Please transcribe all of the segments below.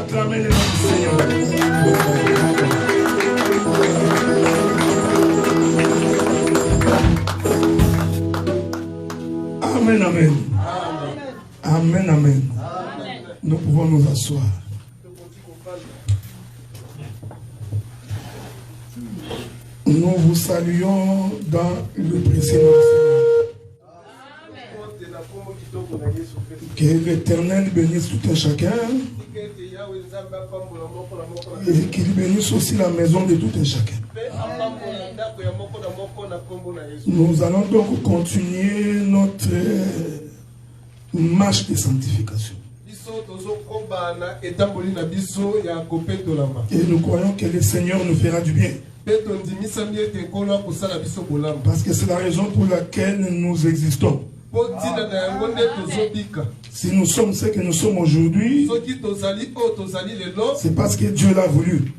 acclamer le nom du Seigneur. Amen, amen. Amen, amen. Nous pouvons nous asseoir. Nous vous saluons dans le précieux nom du Seigneur. Que l'Éternel bénisse tout un chacun et qu'il bénisse aussi la maison de tout un chacun. Nous allons donc continuer notre marche de sanctification. Et nous croyons que le Seigneur nous fera du bien. Parce que c'est la raison pour laquelle nous existons. Si nous sommes ce que nous sommes aujourd'hui, c'est parce que Dieu l'a voulu.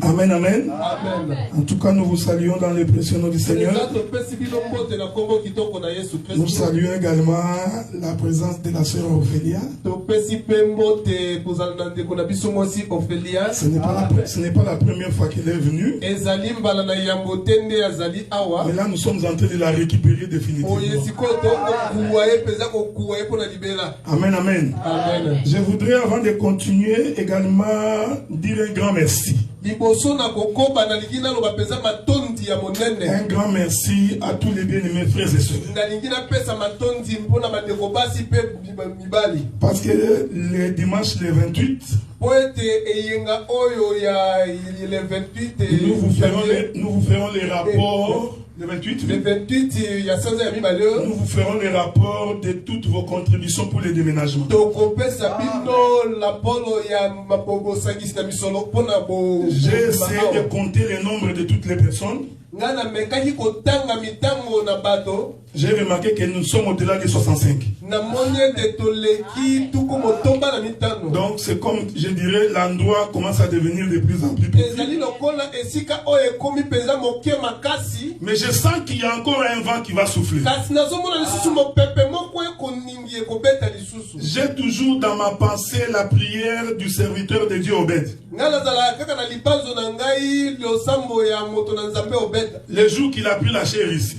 Amen, amen. En tout cas, nous vous saluons dans le précieux nom du Seigneur. Nous saluons également la présence de la sœur Ophélia. Ce n'est pas la première fois qu'elle est venue. Mais là, nous sommes en train de la récupérer définitivement. Amen, amen. Je voudrais, avant de continuer, également dire un grand merci. Un grand merci à tous les bien-aimés frères et sœurs. Parce que le dimanche le 28, nous vous ferons les rapports. Le 28, nous vous ferons les rapports de toutes vos contributions pour les déménagements. J'ai essayé de compter le nombre de toutes les personnes. J'ai remarqué que nous sommes au-delà de 65. Donc c'est comme, je dirais, l'endroit commence à devenir de plus en plus petit. Mais je sens qu'il y a encore un vent qui va souffler. J'ai toujours dans ma pensée la prière du serviteur de Dieu Obed. Le jour qu'il a pris la chair ici.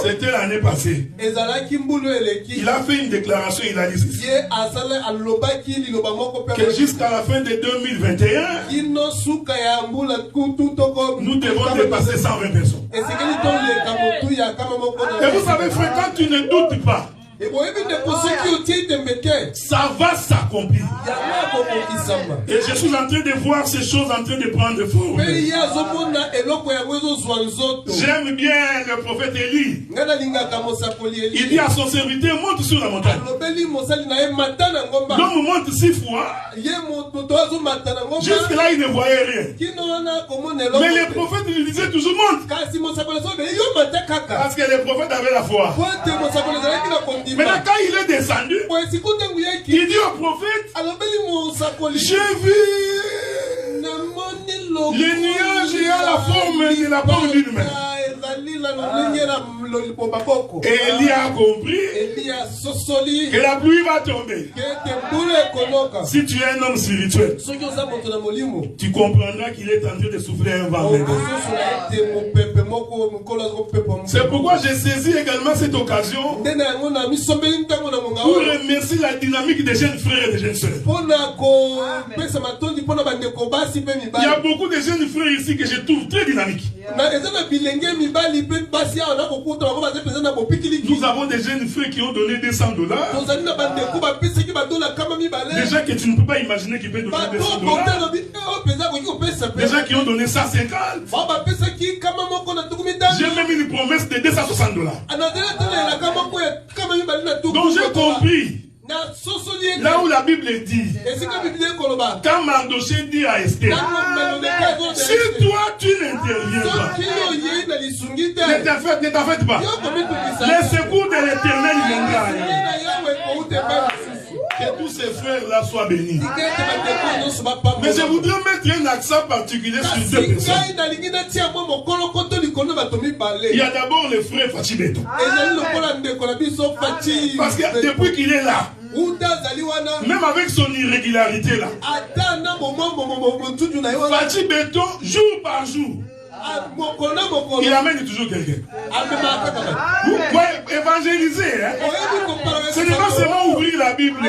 C'était l'année passée. Il a fait une déclaration, il a dit ceci, que jusqu'à la fin de 2021, nous devons dépasser 120 personnes. Et vous savez, frère, quand tu ne doutes pas, ça va s'accomplir. Et je suis en train de voir ces choses en train de prendre forme. J'aime bien le prophète Élie. Il dit à son serviteur, monte sur la montagne. L'homme monte 6 fois. Jusque là il ne voyait rien. Mais le prophète lui disait toujours monte. Parce que le prophète avait la foi. Maintenant, quand il est descendu, il dit au prophète, j'ai vu les nuages et à la forme de la pomme d'une main. Et Élie a compris que la pluie va tomber. Si tu es un homme spirituel, tu comprendras qu'il est en train de souffler un vent. C'est pourquoi j'ai saisi également cette occasion pour remercier la dynamique des jeunes frères et des jeunes sœurs. Il y a beaucoup de jeunes frères ici que je trouve très dynamiques. Nous avons des jeunes frères qui ont donné $200. Des gens que tu ne peux pas imaginer qui peuvent donner $200. Des gens qui ont donné 150. J'ai même une promesse de $260. Donc j'ai compris. Là où la Bible dit, quand Mardoché dit à Esther, si toi tu n'interviens pas, ne t'affecte pas. Le secours de l'Éternel viendra. Que tous ces frères là soient bénis. Mais je voudrais mettre un accent particulier sur deux personnes. Il y a d'abord le frère Fachi Beto. Parce que depuis qu'il est là, même avec son irrégularité là, Fachi Beto, jour par jour, il amène toujours quelqu'un. Vous pouvez évangéliser. Hein? Ce n'est pas seulement ouvrir la Bible.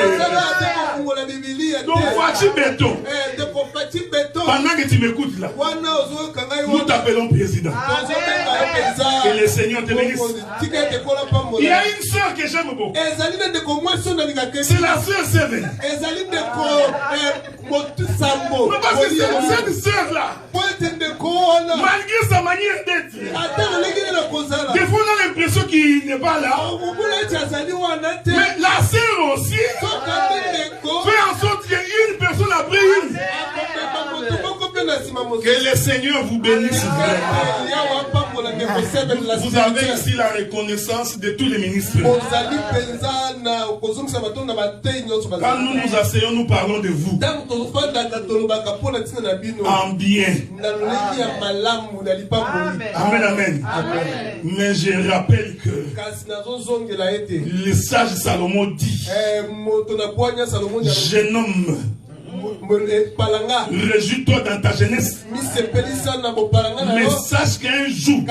Donc, Fachi Beto, pendant que tu m'écoutes là, nous t'appelons président. Que le Seigneur te bénisse. Il y a une soeur que j'aime beaucoup. C'est la soeur Seven. Non, parce que cette soeur là, malgré sa manière d'être, des fois on a l'impression qu'il n'est pas là. Mais la sœur aussi fait en sorte qu'une personne après une. Que le Seigneur vous bénisse. Vous avez ici la reconnaissance de tous les ministres. Quand nous nous asseyons, nous parlons de vous. En bien. Amen, amen. Mais je rappelle que le sage Salomon dit, jeune homme, réjouis-toi dans ta jeunesse, mais sache qu'un jour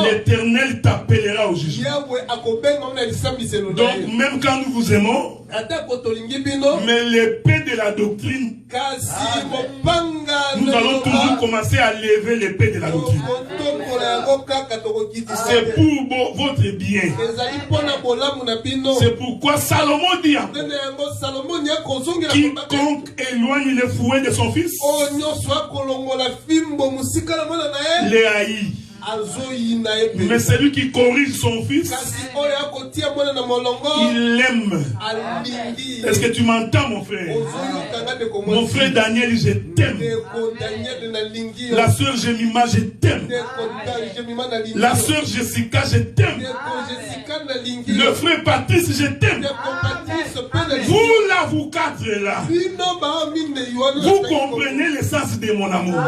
l'Éternel t'appellera au jugement. Donc même quand nous vous aimons, mais l'épée de la doctrine, nous allons toujours commencer à lever l'épée de la doctrine. C'est pour votre bien. C'est pourquoi Salomon dit, quiconque éloigne le fouet de son fils les haït. Mais celui qui corrige son fils, il l'aime. Est-ce que tu m'entends, mon frère? Mon frère Daniel, je t'aime. La sœur Jemima, je t'aime. La sœur Jessica, je t'aime. Le frère Patrice, je t'aime. Vous là, vous quatre là, vous comprenez le sens de mon amour.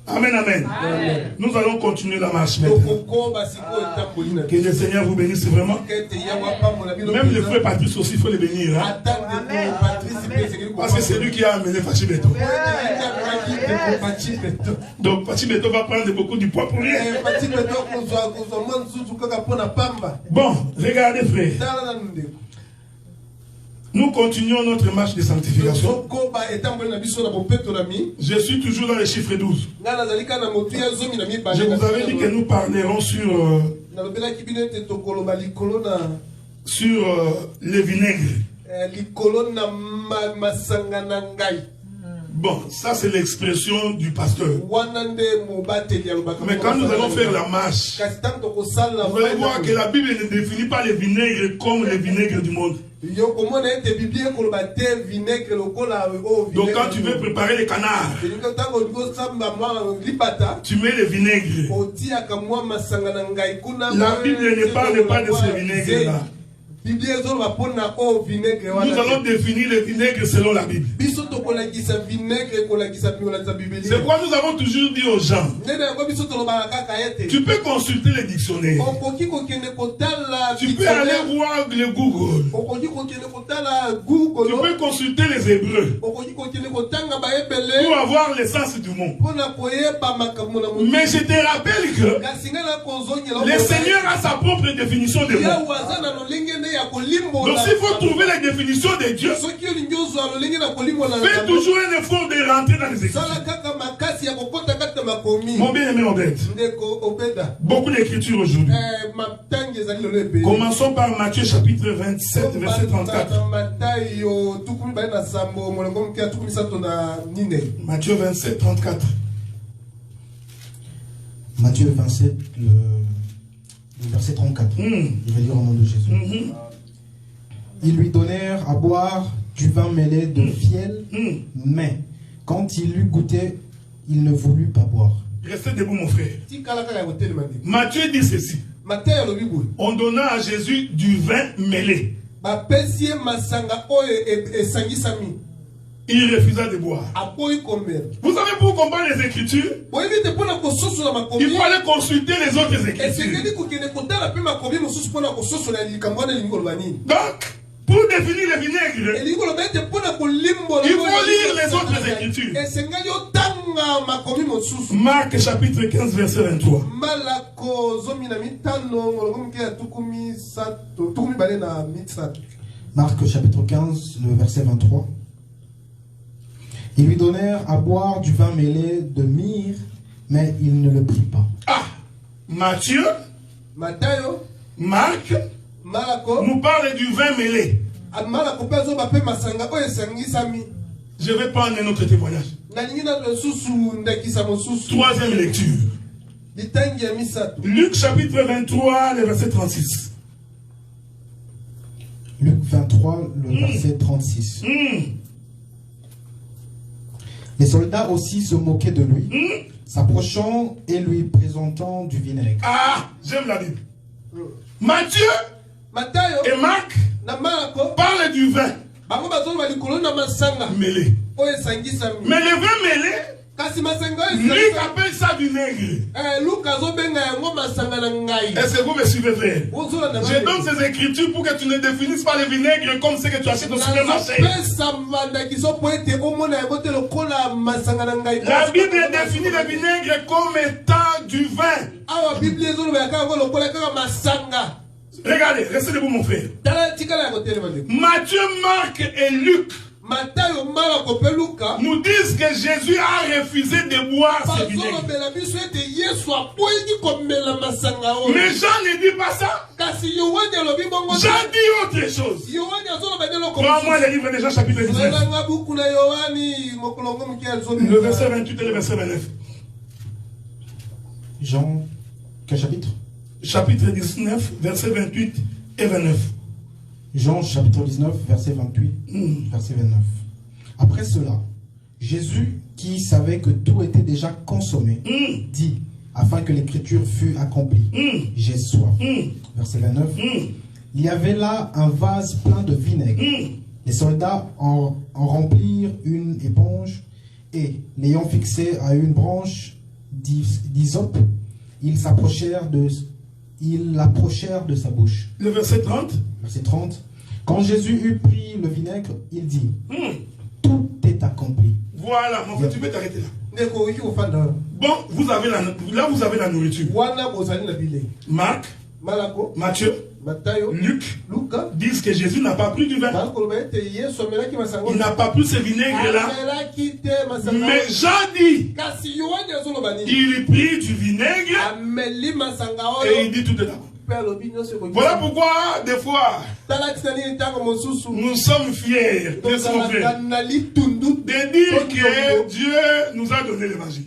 Amen, amen. Nous allons continuer la marche maintenant. Que le Seigneur vous bénisse vraiment. Même le frère Patrice aussi, il faut le bénir. Hein? Parce que c'est lui qui a amené Fachi Beto. Donc Fachi Beto va prendre beaucoup du poids pour rien. Bon, regardez frère. Nous continuons notre marche de sanctification. Je suis toujours dans les chiffres 12. Je vous avais dit que nous parlerons sur les vinaigres. Bon, ça c'est l'expression du pasteur. Mais quand nous allons faire la marche, vous allez voir que la Bible ne définit pas les vinaigres comme les vinaigres du monde. Donc quand tu veux préparer les canards, tu mets le vinaigre. La Bible ne parle pas de ce vinaigre-là. Nous allons définir le vinaigre selon la Bible. C'est pourquoi nous avons toujours dit aux gens, tu peux consulter les dictionnaires. Tu peux aller voir le Google. Tu peux consulter les Hébreux pour avoir l'essence du monde. Mais je te rappelle que le Seigneur a sa propre définition de monde. Donc s'il faut trouver la définition de Dieu, fais toujours un effort de rentrer dans les Écritures. Mon bien-aimé Obed, beaucoup d'écritures aujourd'hui. Commençons par Matthieu chapitre 27, verset 34. Matthieu 27, 34. Matthieu 27, le verset 34. Je vais lire au nom de Jésus. Ils lui donnèrent à boire du vin mêlé de fiel, mais quand il eut goûté, il ne voulut pas boire. Restez debout, mon frère. Matthieu dit ceci. On donna à Jésus du vin mêlé. Il refusa de boire. Vous savez, pour comprendre les Écritures, il faut aller consulter les autres Écritures. Donc, pour définir le vinaigre, il faut lire les autres Écritures. Marc chapitre 15 verset 23. Marc chapitre 15, le verset 23. Ils lui donnèrent à boire du vin mêlé de myrrhe, mais il ne le prit pas. Ah, Matthieu, Marc nous parle du vin mêlé. Je vais prendre un autre témoignage. Troisième lecture. Luc chapitre 23, le verset 36. Luc 23, le verset 36. Les soldats aussi se moquaient de lui, s'approchant et lui présentant du vinaigre. Ah, j'aime la Bible. Matthieu et Marc parlent du vin mêlé. Mais le vin mêlé, Luc appelle ça vinaigre. Est-ce que vous me suivez, frère? Je donne ces écritures pour que tu ne définisses pas le vinaigre comme ce que tu achètes au supermarché. La Bible définit le vinaigre comme étant du vin. Regardez, restez debout mon frère. Matthieu, Marc et Luc nous disent que Jésus a refusé de boire ce vinaigre. Mais Jean ne dit pas ça. Jean dit autre chose. Prends-moi le livre de Jean chapitre 19. Le verset 28 et le verset 29. Jean, quel chapitre? Chapitre 19, verset 28 et 29. Jean chapitre 19, verset 28, verset 29. Après cela, Jésus, qui savait que tout était déjà consommé, dit, afin que l'écriture fût accomplie, j'ai soif. Verset 29. Il y avait là un vase plein de vinaigre. Les soldats en remplirent une éponge et, l'ayant fixé à une branche d'hysope, ils l'approchèrent de sa bouche. Le verset 30. Verset 30. Quand Jésus eut pris le vinaigre, il dit, tout est accompli. Voilà, mon frère, tu peux t'arrêter là. Bon, vous avez la nourriture. Marc, Matthieu, Luc disent que Jésus n'a pas pris du vin. Il n'a pas pris ce vinaigre-là. Mais Jean dit, il prit du vinaigre et il dit tout est d'accord. Voilà pourquoi, des fois, nous sommes fiers de son frère, de dire que Dieu nous a donné l'évangile.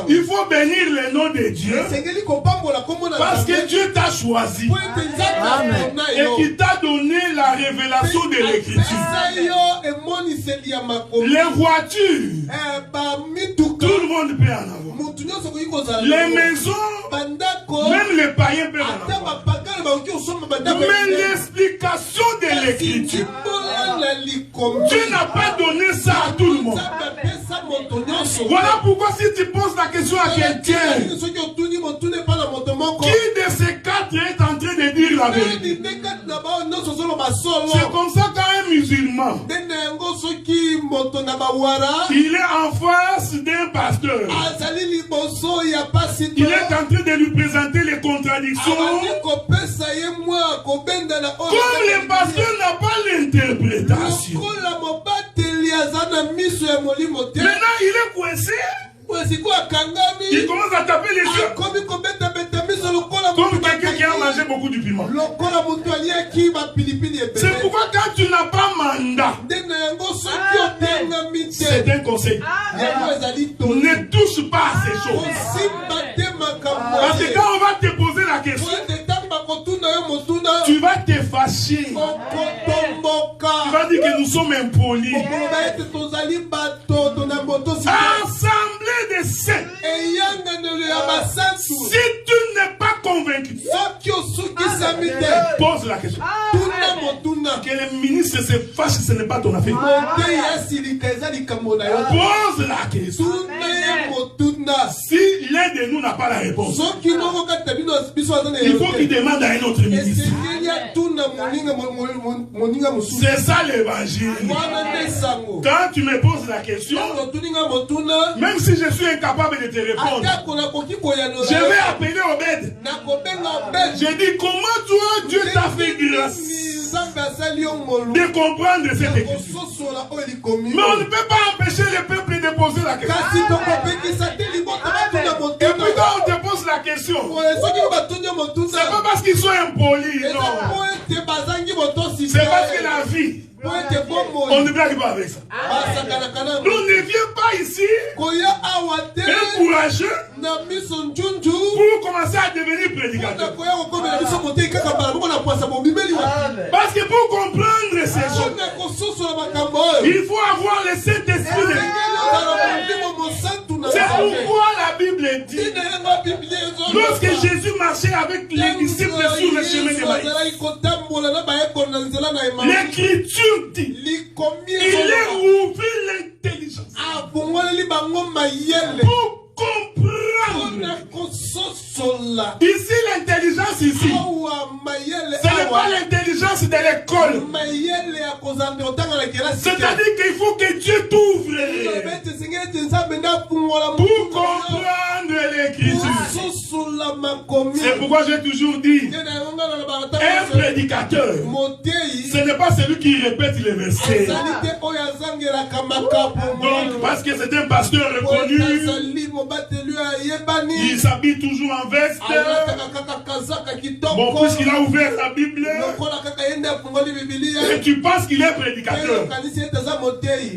Il faut bénir le nom de Dieu parce que Dieu t'a choisi et qu'il t'a donné la révélation de l'écriture. Les voitures, tout le monde peut en avoir. Les maisons, même les païens peuvent en avoir. Mais l'explication de l'écriture, Dieu n'a pas donné ça à tout le monde. Voilà pourquoi si tu poses la question à quelqu'un, qui de ces quatre est en train de dire la vérité? C'est comme ça qu'un musulman, il est en face d'un pasteur. Il est en train de lui présenter les contradictions. Comme le pasteur n'a pas l'interprétation. Maintenant il est coincé. Il commence à taper les yeux. Comme quelqu'un qui a mangé beaucoup de piment. C'est pourquoi quand tu n'as pas mandat, c'est un conseil. Ne touche pas à ces choses. Parce que quand on va te poser la question, tu vas te fâcher. Tu vas dire que nous sommes impolis. Assemblée des saints. Si tu n'es Pose la question. Que les ministres se fâchent, ce n'est pas ton affaire. Pose la question. Si l'un de nous n'a pas la réponse, il faut qu'il demande à un autre ministre. C'est ça l'évangile. Quand tu me poses la question, même si je suis incapable de te répondre, je vais appeler Obed. Je dis, comment toi, Dieu t'a fait grâce de comprendre cette écriture. Mais on ne peut pas empêcher le peuple de poser la question. Et puis quand on te pose la question, c'est pas parce qu'ils sont impolis, non. C'est parce que la vie, on ne blague pas avec ça. Nous ne viens pas ici un courageux pour commencer à devenir prédicateur. Parce que pour comprendre ces choses, il faut avoir le Saint-Esprit de Dieu. C'est pourquoi la Bible dit, lorsque Jésus marchait avec les disciples sur le chemin de Maïs, l'Écriture dit, il leur ouvrit l'intelligence pour comprendre. Ici, l'intelligence ici, ce n'est pas l'intelligence de l'école. C'est-à-dire qu'il faut que Dieu t'ouvre pour comprendre l'Écriture. C'est pourquoi j'ai toujours dit, un prédicateur, ce n'est pas celui qui répète les versets. Donc, parce que c'est un pasteur reconnu, il s'habille toujours en veste. Bon, puisqu'il a ouvert la Bible, et tu penses qu'il est prédicateur.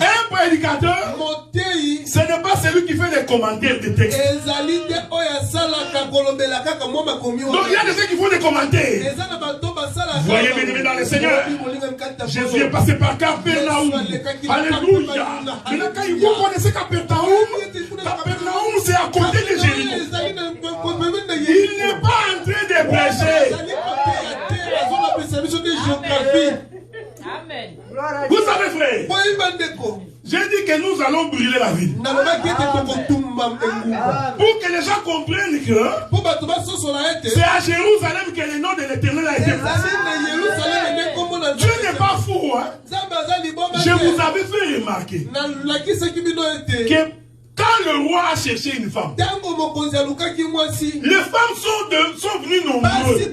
Un prédicateur, ce n'est pas celui qui fait des commentaires de textes. Donc il y a des gens qui font des commentaires. Vous voyez, bien dans le Seigneur, Jésus est passé par Capernaum. Alléluia. Mais là, quand vous connaissez Capernaum, Capernaum c'est à côté de Jéricho. Il n'est pas en train de prêcher. Vous savez, frère, j'ai dit que nous allons brûler la ville. Pour que les gens comprennent que c'est à Jérusalem que le nom de l'Éternel a été placé. Dieu n'est pas fou. Hein? Je vous avais fait remarquer que quand le roi a cherché une femme, les femmes sont venues nombreuses.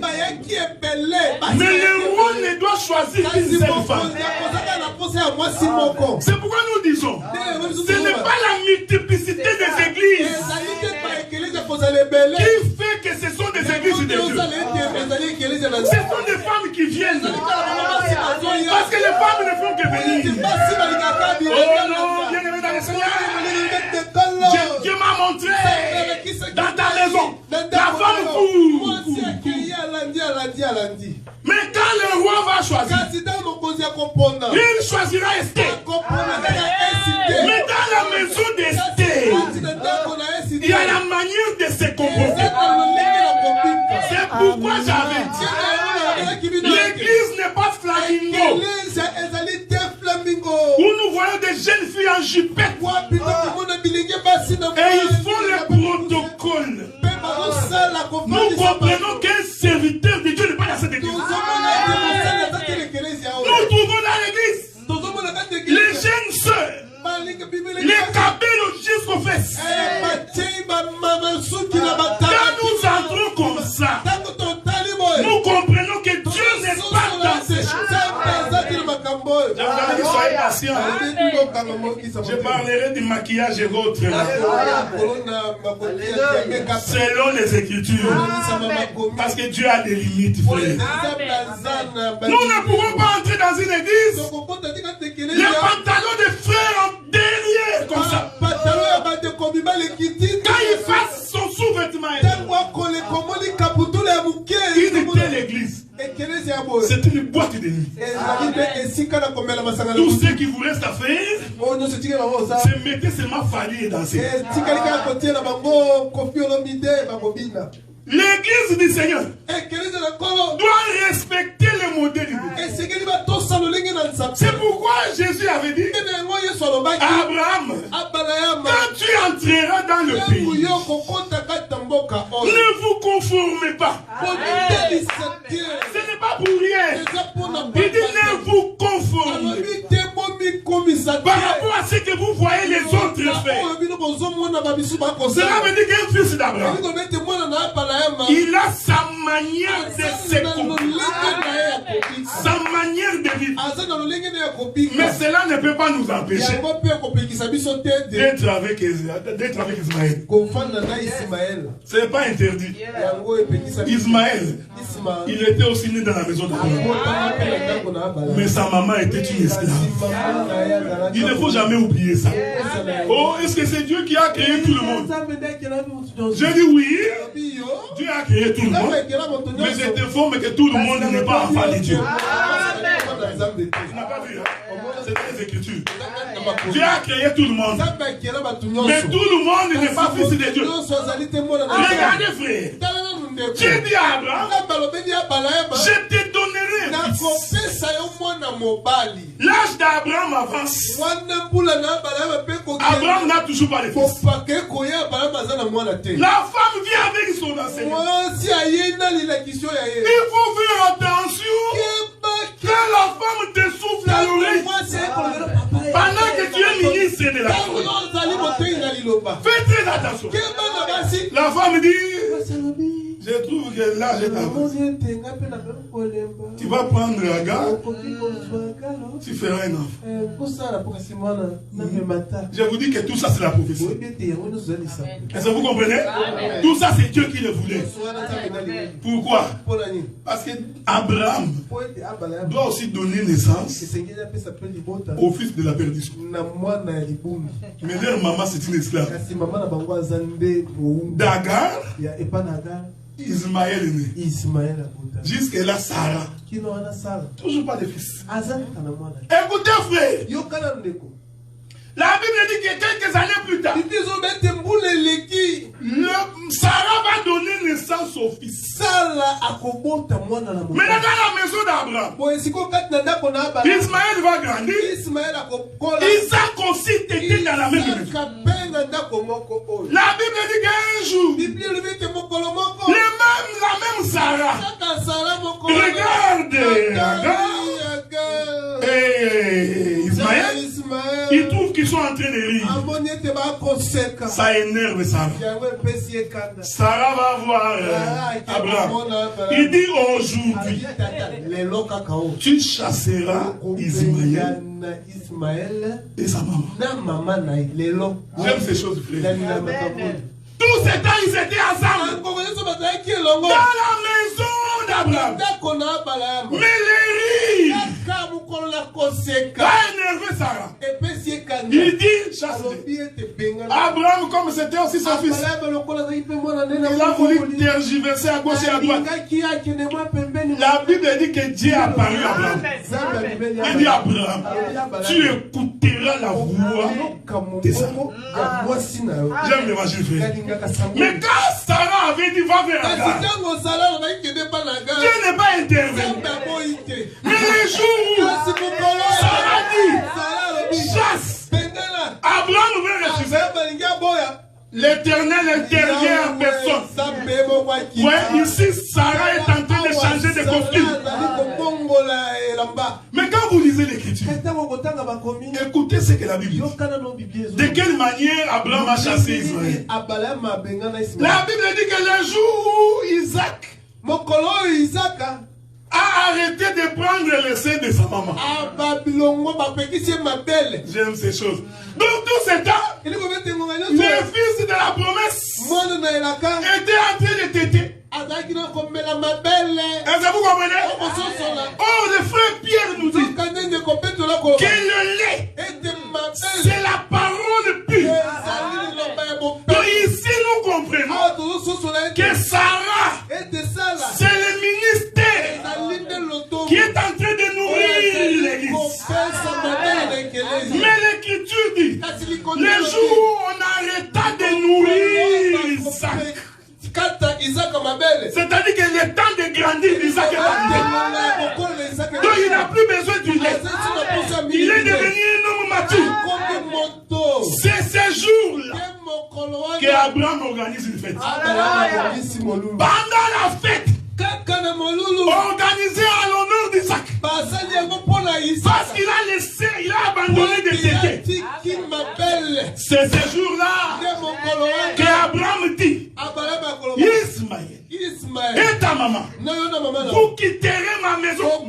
Mais le roi ne doit choisir qu'une seule femme. C'est pourquoi nous disons, ce n'est pas la multiplicité des églises qui fait que ce sont des églises de Dieu. Ce sont des femmes qui viennent. Parce que les femmes ne font que venir. Oh non, bien aimé dans le Seigneur. Dieu m'a montré dans ta maison la femme court. Mais quand le roi va choisir, il choisira Esther. Mais dans la maison d'Esther, il y a la manière de se comporter. C'est pourquoi j'avais dit, l'église n'est pas flamingo où nous voyons des jeunes filles en jupette. Et ils font le protocole. Nous comprenons qu'un serviteur de Dieu n'est pas dans cette église. Nous trouvons dans l'église les jeunes sœurs, les cabellos jusqu'aux fesses. Quand nous entrons comme ça, nous comprenons que Dieu n'est pas dans ces choses. Soyez patient. Je parlerai du maquillage et autres. Selon les Écritures. Parce que Dieu a des limites, frère. Nous ne pouvons pas entrer dans une église. Les pantalons des frères en derrière, comme ça. Quand il fasse son sous-vêtement, il était l'église. C'est une boîte de nuit. Tout ce qui vous reste à faire, c'est mettre seulement Fali et danser. L'église du Seigneur doit respecter le modèle du Dieu. C'est pourquoi Jésus avait dit Abraham, quand tu entreras dans le pays, ne vous conformez pas. Ce n'est pas pour rien. Il dit ne vous conformez par rapport à ce que vous voyez les autres faire. Cela veut dire qu'un fils d'Abraham, il a sa manière de se comporter, sa manière de vivre. Mais cela ne peut pas nous empêcher d'être avec Ismaël. Ce n'est pas interdit. Ismaël, il était aussi né dans la maison d'Abraham. Mais sa maman était une esclave. Il ne faut jamais oublier ça. Oh, est-ce que c'est Dieu qui a créé tout le monde? Je dis oui. Dieu a créé tout le monde. Mais c'est faux, mais que tout le monde n'est pas enfant de Dieu. Tu n'as pas vu, hein? C'est dans les Écritures. Dieu a créé tout le monde. Mais tout le monde n'est pas fils de Dieu. Regardez, frère. Dieu dit à Abraham, je te donnerai un fils. L'âge d'Abraham avance. Abraham n'a toujours pas de fils. La femme vient avec son enseignement. Il faut faire attention que la femme te souffle à l'oreille pendant que tu es ministre de la foi. Fais très attention. La femme dit, je trouve que là j'ai avancé. Tu vas prendre la gare, tu feras un enfant. Je vous dis que tout ça c'est la prophétie. Est-ce que vous comprenez? Tout ça c'est Dieu qui le voulait. Pourquoi? Parce que Abraham doit aussi donner naissance au fils de la perdition. Mais leur maman c'est une esclave. Dagar, Ismaël est né. Jusqu'à là, Sarah. Toujours pas de fils. Écoutez, frère. La Bible dit que quelques années plus tard, Sarah va donner naissance au fils. Mais dans la maison d'Abraham, Ismaël va grandir. Isaac aussi était dans la même maison. La Bible dit qu'un jour, la même Sarah, regarde Ismaël, il trouve qu'ils sont en train de rire. Ça énerve Sarah. Sarah va voir Abraham. Il dit aujourd'hui, tu chasseras Ismaël et sa maman. J'aime ces choses, frère. Tout ce temps, ils étaient ensemble. Dans la maison d'Abraham. Mais les rires a énervé Sarah. Il dit, chasse-les. Abraham, comme c'était aussi son fils, il a voulu tergiverser à gauche et à droite. La Bible dit que Dieu a apparu à Abraham. Il dit à Abraham, tu écouteras la voix de Sarah. J'aime l'évangile, frère. Mais quand Sarah avait dit va vers Agar, Dieu n'est pas intervenu. Mais les jours où Sarah dit chasse, Abraham veut refuser. L'Éternel intervient en personne. Ouais, ici Sarah est en train de changer de costume. Mais quand vous lisez l'Écriture, écoutez ce que la Bible dit. De quelle manière Abraham a chassé Israël? La Bible dit que le jour où Isaac a arrêté de prendre le sein de sa maman. J'aime ces choses. Donc tout ce temps, le fils de la promesse était en train de téter. Est-ce que vous comprenez? Oh, le frère Pierre nous dit que le lait, c'est la parole pure. Donc ici, nous comprenons que Sarah, c'est le ministère qui est en train de nourrir l'église. Mais l'Écriture dit, le jour où on arrêta de nourrir Isaac, C'est-à-dire que le temps de grandir d'Isaac est arrivé. Donc il n'a plus besoin du lait. Il est devenu un homme mature. C'est ce jour-là qu'Abraham organise une fête. Pendant la fête, organisée à l'honneur d'Isaac. Parce qu'il a laissé, il a abandonné des tétés. C'est ce jour-là qu'Abraham dit, Ismaël et ta maman, vous quitterez ma maison. Oh,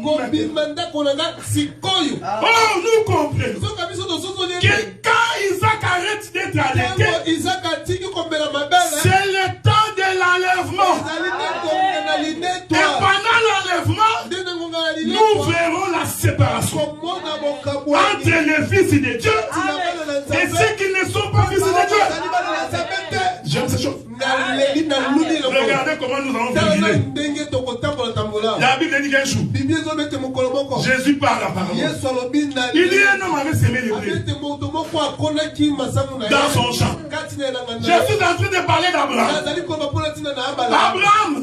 nous comprenons que quand Isaac arrête d'être allaité, c'est le temps de l'enlèvement. Et pendant l'enlèvement, nous verrons la séparation entre les fils de Dieu et ceux qui ne sont pas fils de Dieu. J'aime cette chose. Regardez comment nous allons vigiler. La Bible dit qu'un jour, Jésus parle apparemment. Il dit un homme avait semé les blés dans son champ. Jésus est en train de parler d'Abraham. Abraham,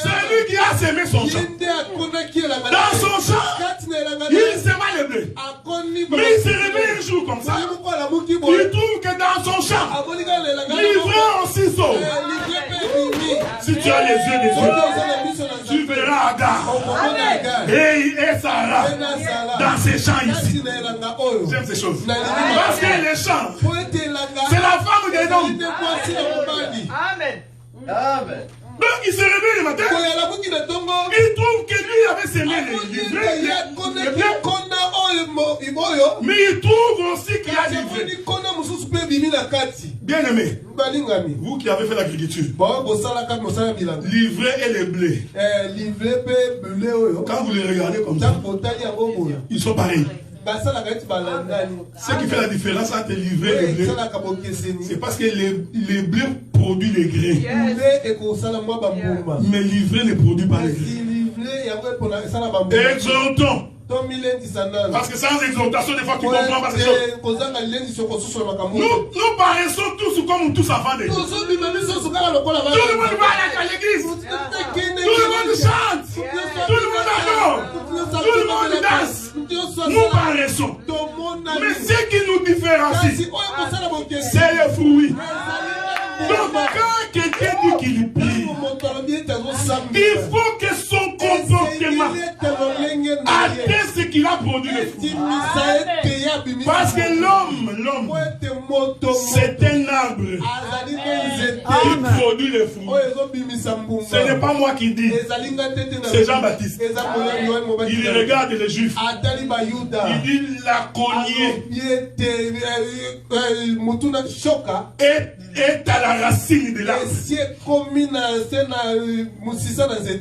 c'est lui qui a semé son champ. Dans son champ, il sema les blés. Mais il se réveille un jour comme ça. Il trouve que dans son champ, l'ivraie aussi sauve. Si tu as les yeux des yeux, tu verras Agar et Sarah dans ces champs ici. J'aime ces choses. Parce que les champs, c'est la femme des hommes. Amen. Amen. Donc il se réveille le matin, il trouve que lui avait semé les blés, mais il trouve aussi qu'il y a des blés. Bien aimé, vous qui avez fait l'agriculture, l'ivraie et les blés, quand vous les regardez comme ça, ils sont pareils. Ce qui fait la différence entre l'ivraie et les blés, c'est parce que les blés produisent les grains. Mais l'ivraie ne produit pas les grains. Exhortons. Parce que sans exhortation, des fois tu comprends pas ces choses. Nous paraissons tous comme tous enfants de Dieu. Tout le monde va à l'église. Tout le monde chante. Tout le monde adore. Tout le monde danse. Nous paraissons. Mais ce qui nous différencie, c'est le fruit. Donc quand quelqu'un dit qu'il prie, il faut que son comportement atteigne ce qu'il a produit le fruit. Parce que l'homme, c'est un arbre qui produit le fruit. Ce n'est pas moi qui dis, c'est Jean-Baptiste. Il regarde les Juifs. Il dit la cognée est à la racine de l'arbre.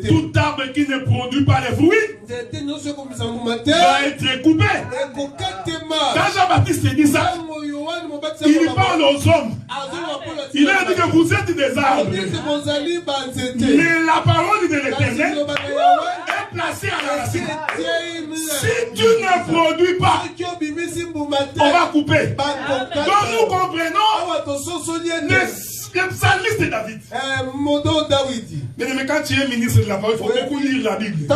Tout arbre qui ne produit pas les fruits doit être coupé. Quand Jean-Baptiste dit ça, il parle aux hommes. Il a dit que vous êtes des arbres. Mais la parole de l'Éternel est placée à la racine. Si tu ne produis pas, on va couper. Donc nous comprenons le psalmiste de David. Mais quand tu es ministre de la parole, il faut beaucoup lire la Bible.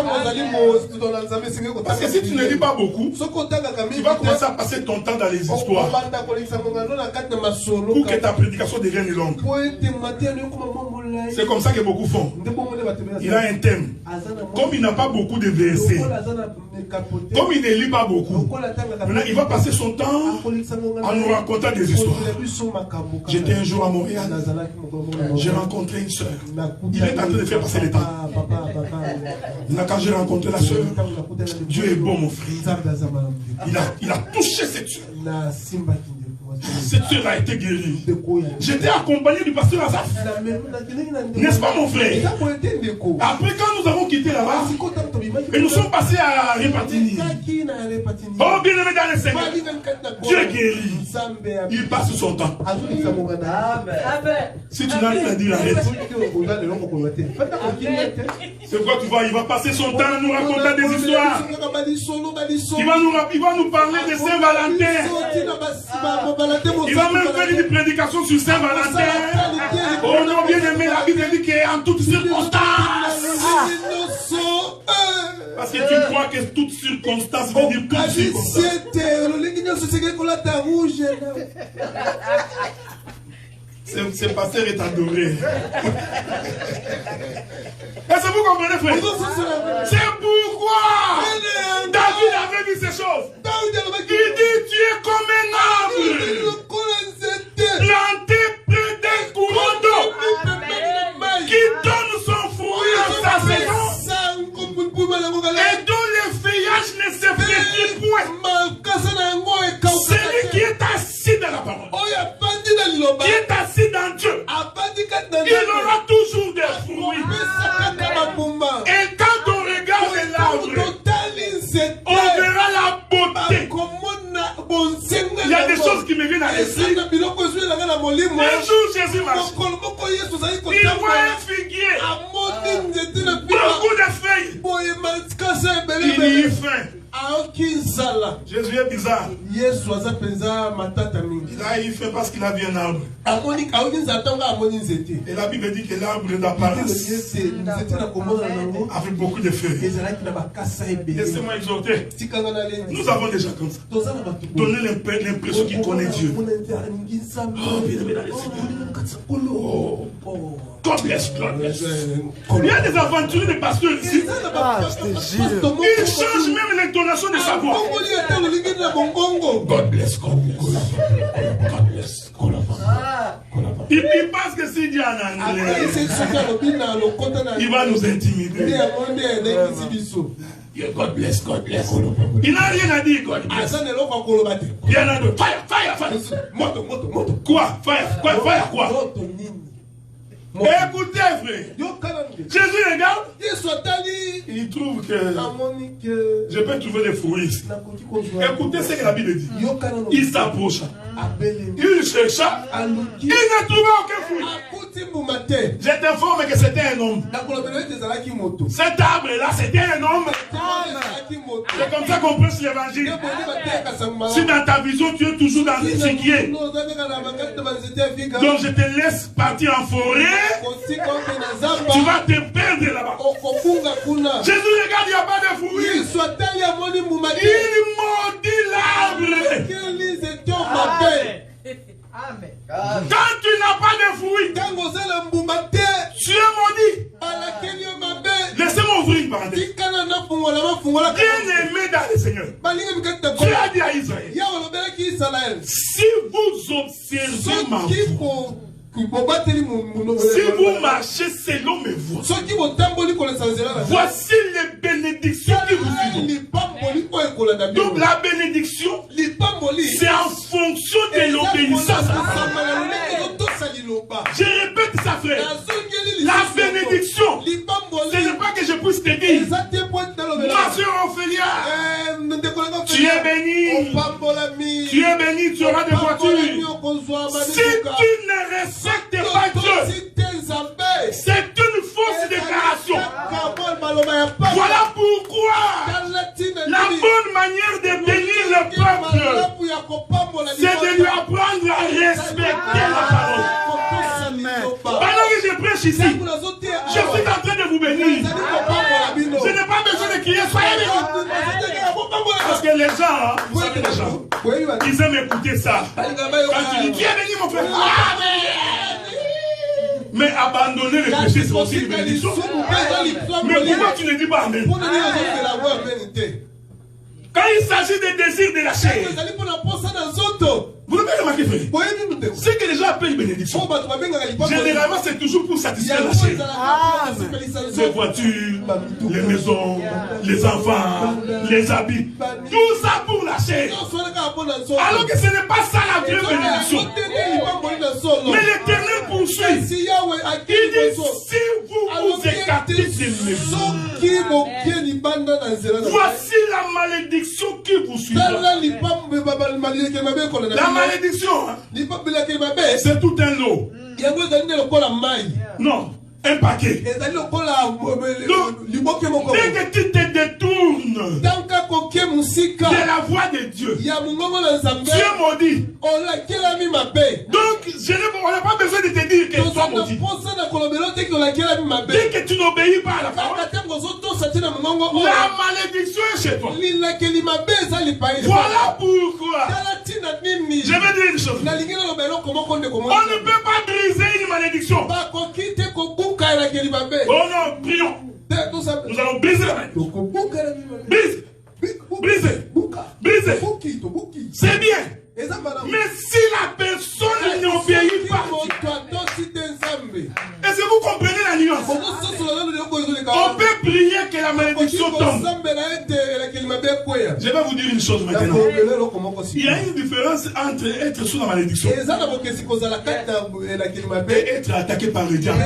Parce que si tu ne lis pas beaucoup, tu vas commencer à passer ton temps dans les histoires pour que ta prédication devienne longue. C'est comme ça que beaucoup font. Il a un thème. Comme il n'a pas beaucoup de versets, comme il ne lit pas beaucoup, maintenant il va passer son temps en nous racontant des histoires. J'étais un jour à Montréal. J'ai rencontré une soeur. Il est en train de faire passer le temps. Quand j'ai rencontré la soeur, Dieu est bon, mon frère. Il a touché cette soeur. Cette soeur a été guérie. J'étais accompagné du pasteur Azaf. N'est-ce pas, mon frère? Après, quand nous avons quitté là-bas et nous sommes passés à Repatini. Oh, bien aimé dans le Seigneur, Dieu guérit. Il passe son temps. Si tu n'as rien à dire, arrête. C'est quoi tu vois? Il va passer son temps à nous raconter des histoires. Il va nous parler de Saint-Valentin. Il va même faire une prédication sur Saint-Valentin. Oh non, bien aimé, la Bible dit qu'en toutes circonstances. Parce que tu crois que toute circonstance veut dire toute circonstance. Ce pasteur est adoré. Est-ce que vous comprenez, frère? C'est pourquoi David avait vu ces choses. Il dit, tu es comme un arbre planté près d'un courant d'eau qui donne son fruit en sa saison et dont le feuillage ne se flétrit point. Celui qui est assis dans la parole, qui est assis dans Dieu, il aura toujours des fruits. Et quand on regarde l'arbre, on verra la beauté. Il y a des choses qui me viennent à l'esprit. Un jour, Jésus marche. Il voit un figuier. Beaucoup de feuilles. Il y a faim. Jésus est bizarre. Il a eu faim parce qu'il a vu un arbre. Et la Bible dit que l'arbre d'apparence avec beaucoup de feuilles. Laissez-moi exhorter. Nous avons déjà comme ça donné l'impression qu'il connaît Dieu. Oh, bien aimé dans le Seigneur. God bless, God bless. Il y a des aventuriers de pasteurs ici. Ils changent même l'intonation de sa voix. God bless, God bless. God bless. Il pense que s'il dit en anglais, il va nous intimider. God bless, God bless. Il n'a rien à dire, God bless. Il y en a d'autres. Fire, fire, fire. Quoi? Fire, quoi? Fire, quoi? Écoutez, frère. Jésus regarde. Il trouve que je peux trouver des fruits ici. Écoutez ce que la Bible dit. Il s'approcha. Il chercha. Il ne trouva aucun fruit. Je t'informe que c'était un homme. Cet arbre-là, c'était un homme. C'est comme ça qu'on prêche l'évangile. Si dans ta vision, tu es toujours dans le figuier, donc je te laisse partir en forêt. Tu vas te perdre là-bas. Jésus regarde, il n'y a pas de fruits. Il maudit l'arbre. Quand tu n'as pas de fruits, tu es maudit. Laissez-moi ouvrir une parenthèse. Bien aimé dans le Seigneur, Dieu a dit à Israël, si vous observez ma voix, si vous marchez selon mes voies, voici les bénédictions qui vous suivront. Donc la bénédiction, c'est en fonction de l'obéissance. Je répète ça, frère. La bénédiction, ce n'est pas que je puisse te dire, ma soeur Ophélia, tu es béni, tu auras des voitures. Si tu ne respectes pas Dieu, c'est une fausse déclaration. Voilà pourquoi la bonne manière de bénir le peuple, c'est de lui apprendre à respecter la parole. Pendant que je prêche ici, je suis en train de vous bénir. Je n'ai pas besoin de crier, soyez bénis. Parce que les gens, vous savez les gens, ils aiment écouter ça. Quand tu dis, qui est béni mon frère? Mais abandonner le péché, c'est aussi une bénédiction. Mais pourquoi tu ne dis pas amen? Quand il s'agit des désirs de la chair, vous n'avez remarqué, frère, ce que les gens appellent bénédiction, généralement c'est toujours pour satisfaire la chair. Les voitures, les maisons, les enfants, les habits, tout ça pour la chair. Alors que ce n'est pas ça la vraie bénédiction. Mais l'Éternel poursuit. Il dit, si vous vous écartez de mes voies, Voici la malédiction qui vous suivra. La malédiction, c'est tout un lot. Non. Un paquet. Donc, dès que tu te détournes de la voix de Dieu, Dieu maudit. Donc, on n'a pas besoin de te dire que sois maudit. Dès que tu n'obéis pas à la parole, la malédiction est chez toi. Voilà pourquoi je vais dire une chose. On ne peut pas briser une malédiction. Oh non, prions. Nous allons briser la malédiction. Briser. C'est bien. Mais si la personne n'obéit pas, est-ce que vous comprenez la nuance? On peut prier que la malédiction tombe. Je vais vous dire une chose maintenant. Il y a une différence entre être sous la malédiction et être attaqué par le diable.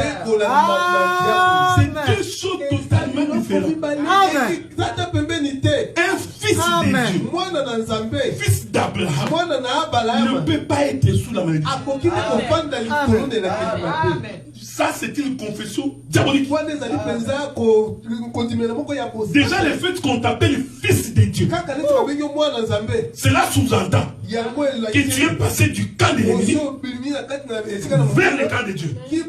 C'est deux choses totalement différentes. Un fils de Dieu, fils d'Abraham, ne peut pas être sous la malédiction. Ça, c'est une confession diabolique. Déjà, le fait qu'on t'appelle fils de Dieu, cela sous-entend que tu es passé du camp de l'ennemi vers le camp de Dieu. Et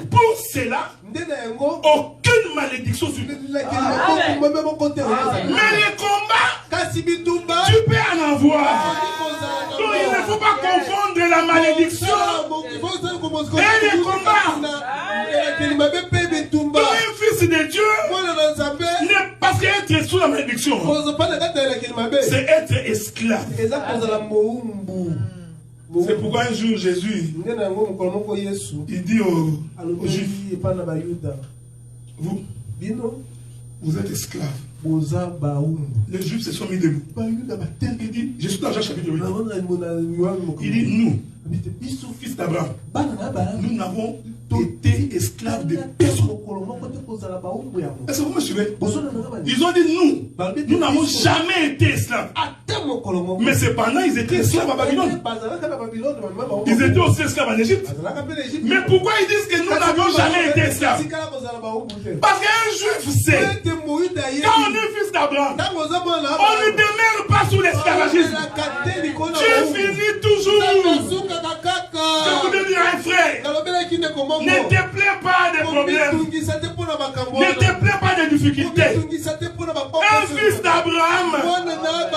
pour cela, aucune malédiction sur toi. Mais les combats, tu peux en avoir. Donc il ne faut pas confondre la malédiction et les combats. Donc un fils de Dieu, parce qu'être sous la malédiction, c'est être esclave. C'est pourquoi un jour Jésus, il dit aux Juifs, vous êtes esclaves. Les Juifs se sont mis debout. Il dit, je suis dans Jean chapitre 8. Il dit, nous, fils d'Abraham, nous n'avons été esclaves de personne. Est-ce que vous me suivez? Ils ont dit, nous n'avons jamais été esclaves. Mais cependant, ils étaient esclaves à Babylone. Ils étaient aussi esclaves en Égypte. Mais pourquoi ils disent que nous n'avions jamais été esclaves? Parce qu'un juif sait, quand on est fils d'Abraham, on ne demeure pas sous l'esclavagisme. Tu finis toujours. Je voudrais dire à un frère, ne te plains pas des problèmes. Ne te plains pas des difficultés. Un fils d'Abraham,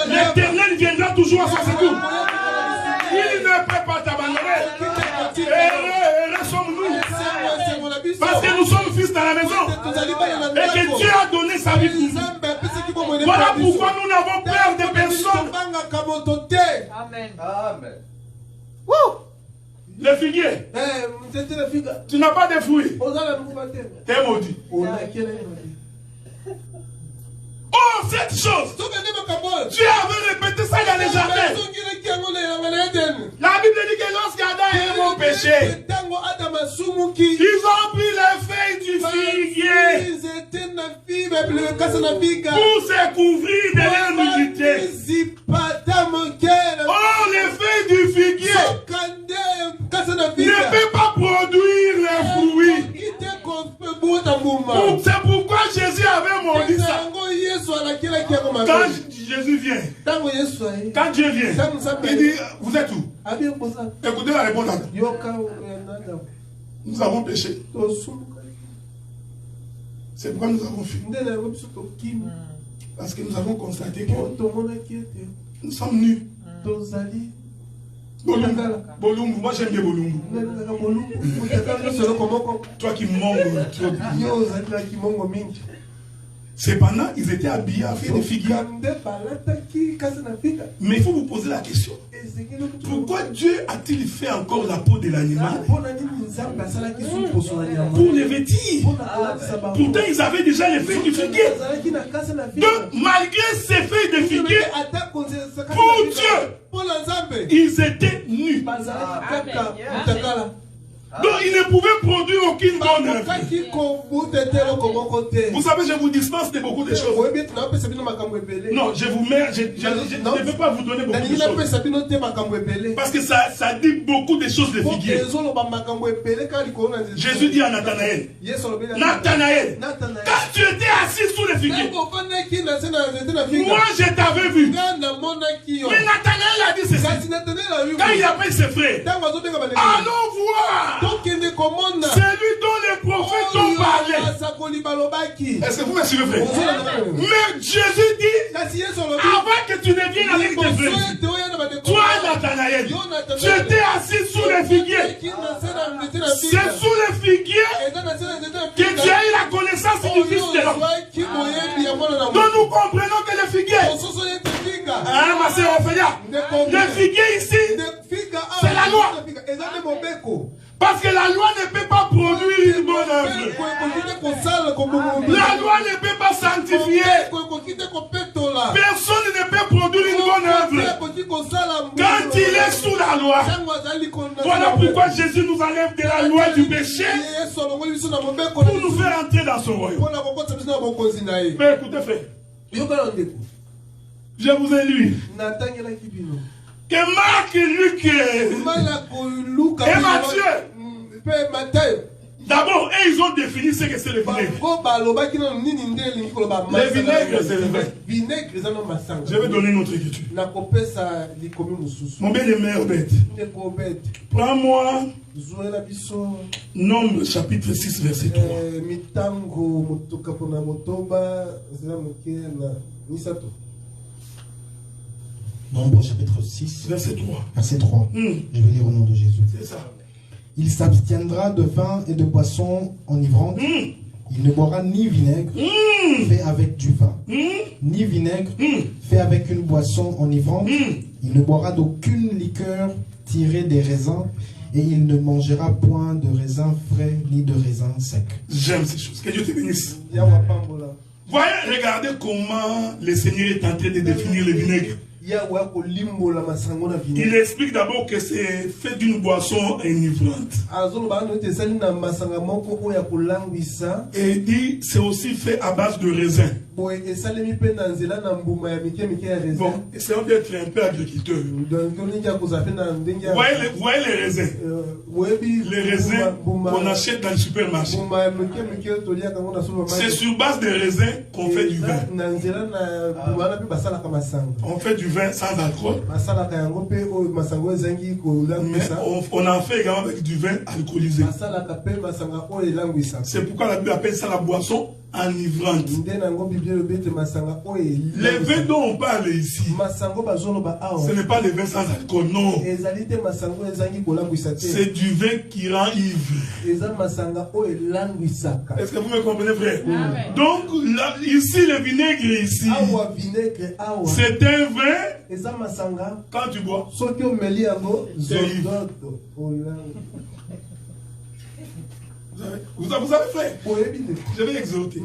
l'Éternel viendra toujours à son secours. Il ne peut pas t'abandonner. Heureux sommes-nous. Parce que nous sommes fils dans la maison. Et que Dieu a donné sa vie pour nous. Voilà pourquoi nous n'avons peur de personne. Amen. Le figuier. Tu n'as pas de fruits. T'es maudit. Oh, cette chose. Dieu avait répété ça dans les jardins. La Bible dit que lorsqu'Adam et Ève ont péché, ils ont pris les feuilles du figuier pour se couvrir de leur nudité. Oh, les feuilles du figuier ne peuvent pas produire les fruits. C'est pourquoi Jésus avait maudit ça. Quand Jésus vient, quand Dieu vient, il dit, vous êtes où? Écoutez la réponse. Nous avons péché. C'est pourquoi nous avons fui. Parce que nous avons constaté que nous sommes nus. Bolumbu, moi j'aime bien Bolumbu. Toi qui montes. Cependant, ils étaient habillés à faire des figues. Mais il faut vous poser la question. Pourquoi Dieu a-t-il fait encore la peau de l'animal pour les vêtir? Pourtant, ils avaient déjà les feuilles du figuier. Donc, malgré ces feuilles de figuier, pour Dieu, ils étaient nus. Donc, ils ne pouvaient produire aucune bonne bonne œuvre. Vous savez, je vous dispense de beaucoup de choses. Non, je vous mets, je ne peux pas vous donner beaucoup de choses. Parce que ça dit beaucoup de choses de figuier. Jésus dit à Nathanaël, Nathanaël, quand tu étais assis sous les figuiers, moi je t'avais vu. Mais Nathanaël a dit ceci. Quand il appelle ses frères, allons voir celui dont les prophètes ont parlé. Est-ce que vous me suivez, frère? Mais Jésus dit, avant que tu ne viennes avec tes frères, toi Nathanaël, tu étais assis sous les figuiers. C'est sous les figuiers que tu as eu la connaissance du Fils de l'homme. Donc nous comprenons que les figuiers, ma sœur Ophélia, les figuiers ici, c'est la loi. Parce que la loi ne peut pas produire une bonne œuvre. La loi ne peut pas sanctifier. Personne ne peut produire une bonne œuvre quand il est sous la loi. Voilà pourquoi Jésus nous enlève de la loi du péché pour nous faire entrer dans son royaume. Mais écoutez, frère, je vous ai lu que Marc, Luc et Matthieu, d'abord, ils ont défini ce que c'est le vinaigre. Le vinaigre, c'est le vin. Je vais donner une autre écriture. Mon bien-aimé Obed, prends-moi Nombre chapitre 6, verset 3. Nombre chapitre 6, verset 3. Verset 3. Je vais lire au nom de Jésus. C'est ça. Il s'abstiendra de vin et de boissons enivrantes. Il ne boira ni vinaigre fait avec du vin, ni vinaigre fait avec une boisson enivrante. Il ne boira d'aucune liqueur tirée des raisins, et il ne mangera point de raisins frais ni de raisins secs. J'aime ces choses. Que Dieu te bénisse. Voyez, regardez comment le Seigneur est en train de définir le vinaigre. Il explique d'abord que c'est fait d'une boisson enivrante. Et il dit c'est aussi fait à base de raisin. Bon, c'est d'être un peu agriculteur. Voyez les raisins. Les raisins qu'on achète dans le supermarché. C'est sur base de raisins qu'on fait du vin. On fait du vin sans alcool. Mais on en fait également avec du vin alcoolisé. C'est pourquoi la Bible appelle ça la boisson enivrante. Les vins dont on parle ici, ce n'est pas les vins sans alcool, non. C'est du vin qui rend ivre. Est-ce que vous me comprenez, frère? Donc, là, ici, le vinaigre ici, c'est un vin, quand tu bois, c'est ivre. Vous savez, frère, je vais exhorter.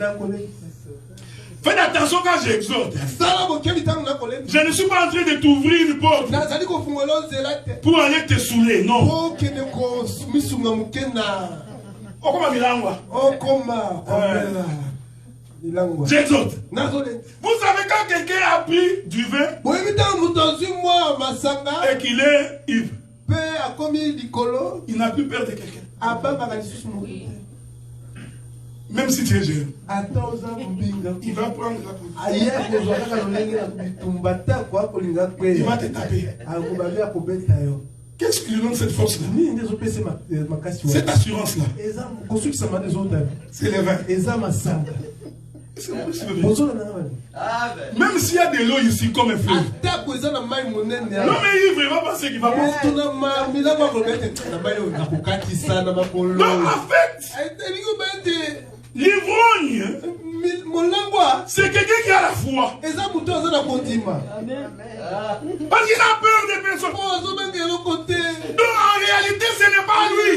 Faites attention quand j'exhorte. Je ne suis pas en train de t'ouvrir une porte pour aller te saouler, non. J'exhorte. Vous savez quand quelqu'un a pris du vin et qu'il est ivre, il n'a plus peur de quelqu'un. Même si tu es jeune, il va prendre la il va te taper. Qu'est-ce qui lui donne cette force-là? Cette assurance-là, c'est le vin. Même s'il y a de l'eau ici comme un fleuve, l'homme est ivre, il va penser qu'il va boire. Donc en fait, l'ivrogne, c'est quelqu'un qui a la foi. Parce qu'il a peur des personnes. Donc en réalité, ce n'est pas lui.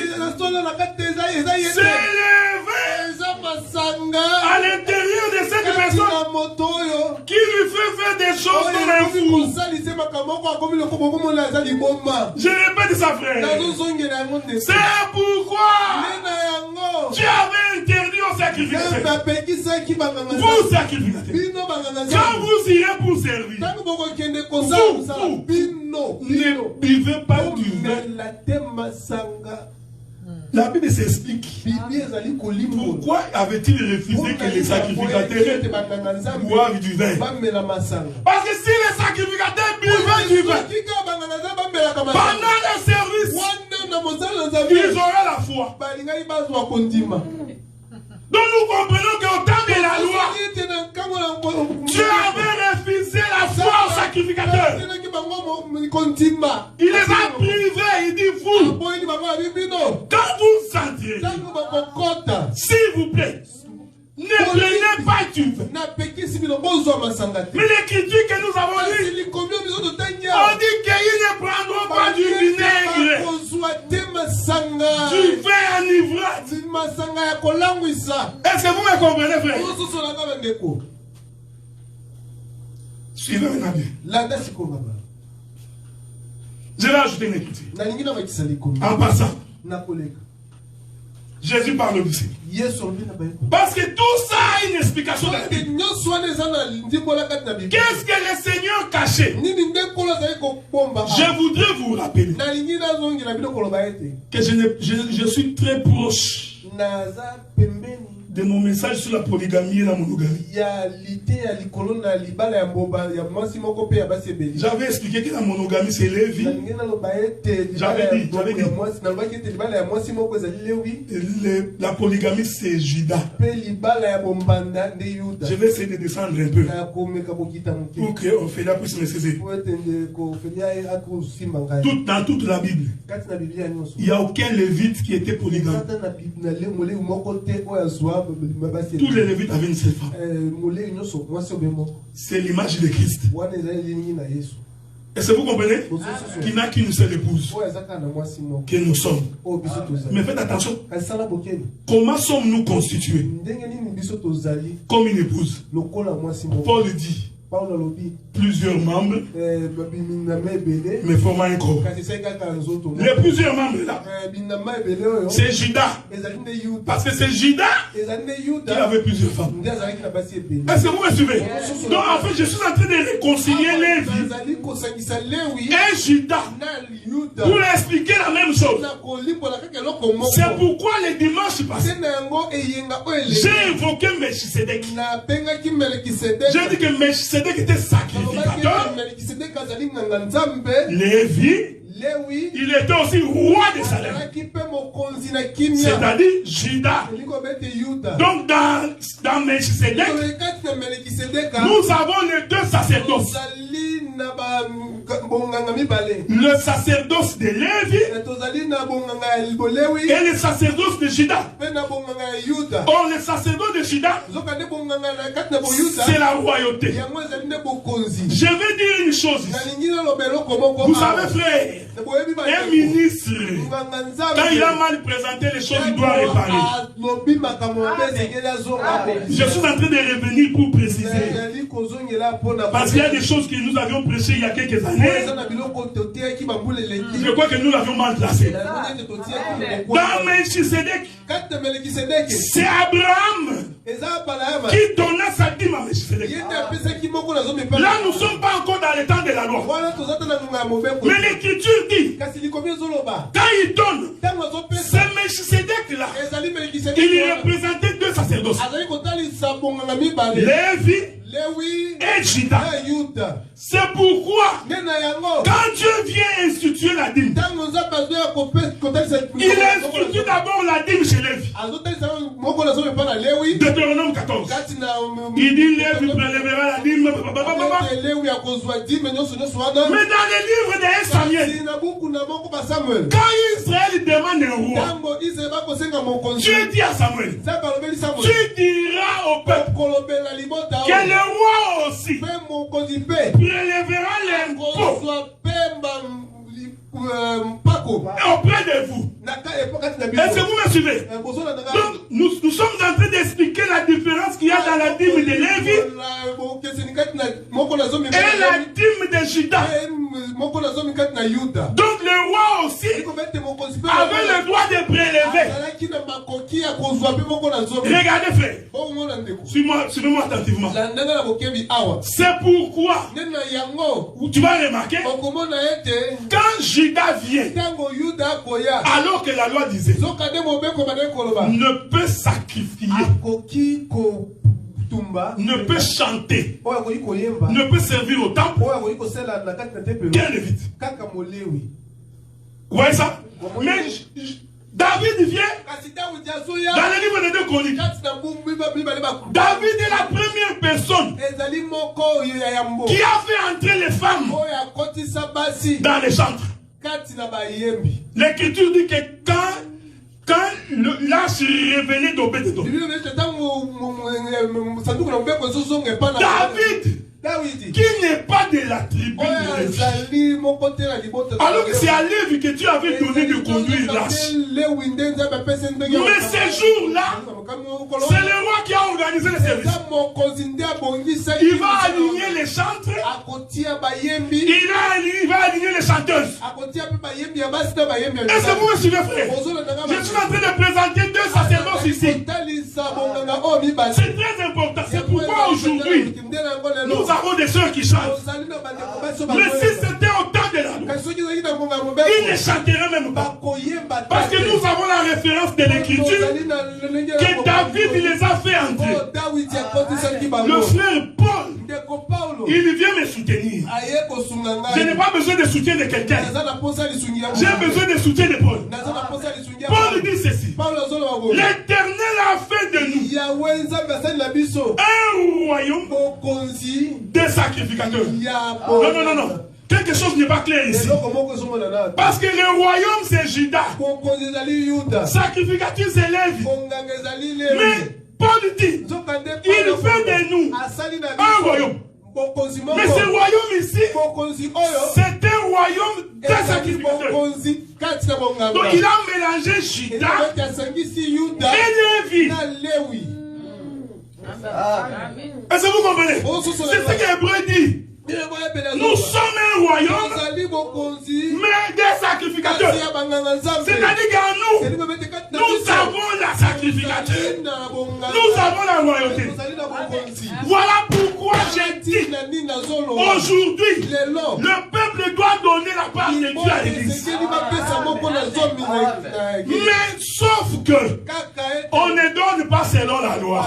C'est le vin à l'intérieur de cette personne qui lui fait fait faire des choses comme un fou. Je répète ça, frère. C'est pourquoi Dieu avait interdit aux sacrificateurs. Vous sacrificateurs. Quand vous irez pour servir, vous ne buvez pas du vin. La Bible s'explique. Pourquoi avait-il refusé que les sacrificateurs boivent du vin? Parce que si les sacrificateurs buvaient du vin pendant le service, ils auraient la foi. Donc nous comprenons qu'au temps de la loi, Dieu avait refusé la foi aux sacrificateurs. Il les a privés, il dit vous. Quand vous entrez, s'il vous plaît, ne prenez pas du vin. Mais l'écriture que nous avons lue, on dit qu'ils ne prendront pas du vinaigre, du vin enivrant. Est-ce que vous me comprenez, frère? Suivez maintenant bien. Je vais ajouter une écriture. En passant, Jésus parle aussi. Parce que tout ça a une explication dans la Bible. Qu'est-ce que le Seigneur cachait? Je voudrais vous rappeler que je suis très proche de mon message sur la polygamie et la monogamie. J'avais expliqué que la monogamie c'est Lévi. J'avais dit. La polygamie c'est Judas. Je vais essayer de descendre un peu pour que Ophélia puisse me saisir. Dans toute la Bible, il n'y a aucun lévite qui était polygame. Tous les lévites avaient une seule femme. C'est l'image de Christ. Est-ce que vous comprenez? Qu'il n'a qu'une seule épouse. Que nous sommes. Mais faites attention. Comment sommes-nous constitués? Comme une épouse. Paul dit plusieurs membres, mais formant un corps. Les plusieurs membres là, c'est Judas. Parce que c'est Judas qui avait plusieurs femmes. Est-ce que vous me suivez? Donc en fait, je suis en train de réconcilier Lévi et Judas pour expliquer la même chose. C'est pourquoi les dimanches passés, j'ai évoqué Melchisedec. J'ai dit que Melchisedec était sacrificateur. Lévi, il était aussi roi de Salem. C'est-à-dire Judas. Donc dans Melchisedec, nous avons les deux sacerdoces. Le sacerdoce de Lévi et le sacerdoce de Judas. Or, le sacerdoce de Judas, c'est la royauté. Je vais dire une chose ici. Vous savez, frère, un ministre, quand il a mal présenté les choses, il doit réparer. Je suis en train de revenir pour préciser. Parce qu'il y a des choses que nous avions prêchées il y a quelques années. Je crois que nous l'avions mal placé. Dans Melchisedec, c'est Abraham qui donna sa dîme à Melchisedec. Là, nous ne sommes pas encore dans le temps de la loi. Mais l'écriture dit, quand il donne, c'est Melchisedec là. Il y représentait deux sacerdoces. Lévi et Judas. C'est pourquoi, quand Dieu vient instituer la dîme, il institue d'abord la dîme chez Lévi. Deutéronome 14. Il dit Lévi prélèvera la dîme. Mais dans le livre de 1 Samuel, quand Israël demande un roi, Dieu dit à Samuel, tu diras au peuple que le roi aussi prélèvera l'impôt auprès de vous. Est-ce que vous me suivez? Donc, nous sommes en train d'expliquer la différence qu'il y a dans la dîme de Lévi la dîme de Juda. Donc le roi aussi avait le droit de prélever. Regardez frère, suivez-moi attentivement. C'est pourquoi tu vas remarquer quand Juda vient, alors que la loi disait ne peut sacrifier, ne peut chanter, ne peut servir au temple qu'un lévite. Vous voyez ça? Mais David vient dans le livre des 2 Chroniques. David est la première personne qui a fait entrer les femmes dans les chantres. L'écriture dit que quand l'âge révélé d'Obed-Edom, David, qui n'est pas de la tribu de Lévi, alors que c'est à Lévi que tu avais donné de conduire l'âge. Mais ces jours-là, c'est le roi qui a organisé le service. Il va aligner les chantres. Il va aligner les chanteuses. Est-ce que vous me suivez, frère? Je suis en train de présenter 2 sacerdoces ici. C'est très important. C'est pourquoi aujourd'hui, nous avons des sœurs qui chantent. Mais si c'était au temps de la loi, ils ne chanteraient même pas. Parce que nous avons la référence de l'écriture que David les a fait entrer. Le frère Paul, il vient me soutenir. Je n'ai pas besoin de soutien de quelqu'un. J'ai besoin de soutien de Paul. Paul dit ceci: l'Éternel a fait de nous un royaume des sacrificateurs. Non. Quelque chose n'est pas clair ici. Parce que le royaume c'est Juda. Sacrificateur c'est Lévi. Mais Paul dit, il fait de nous un royaume. Mais ce royaume ici, c'est un royaume des sacrificateurs. Donc il a mélangé Juda et Lévi. Est-ce que vous comprenez? C'est ce qu'Hébreu dit. Nous sommes un royaume, mais des sacrificateurs. C'est-à-dire qu'en nous avons la sacrificature, nous avons la royauté. Voilà pourquoi j'ai dit aujourd'hui, le peuple doit donner la part de Dieu à l'église. Mais sauf que on ne donne pas selon la loi.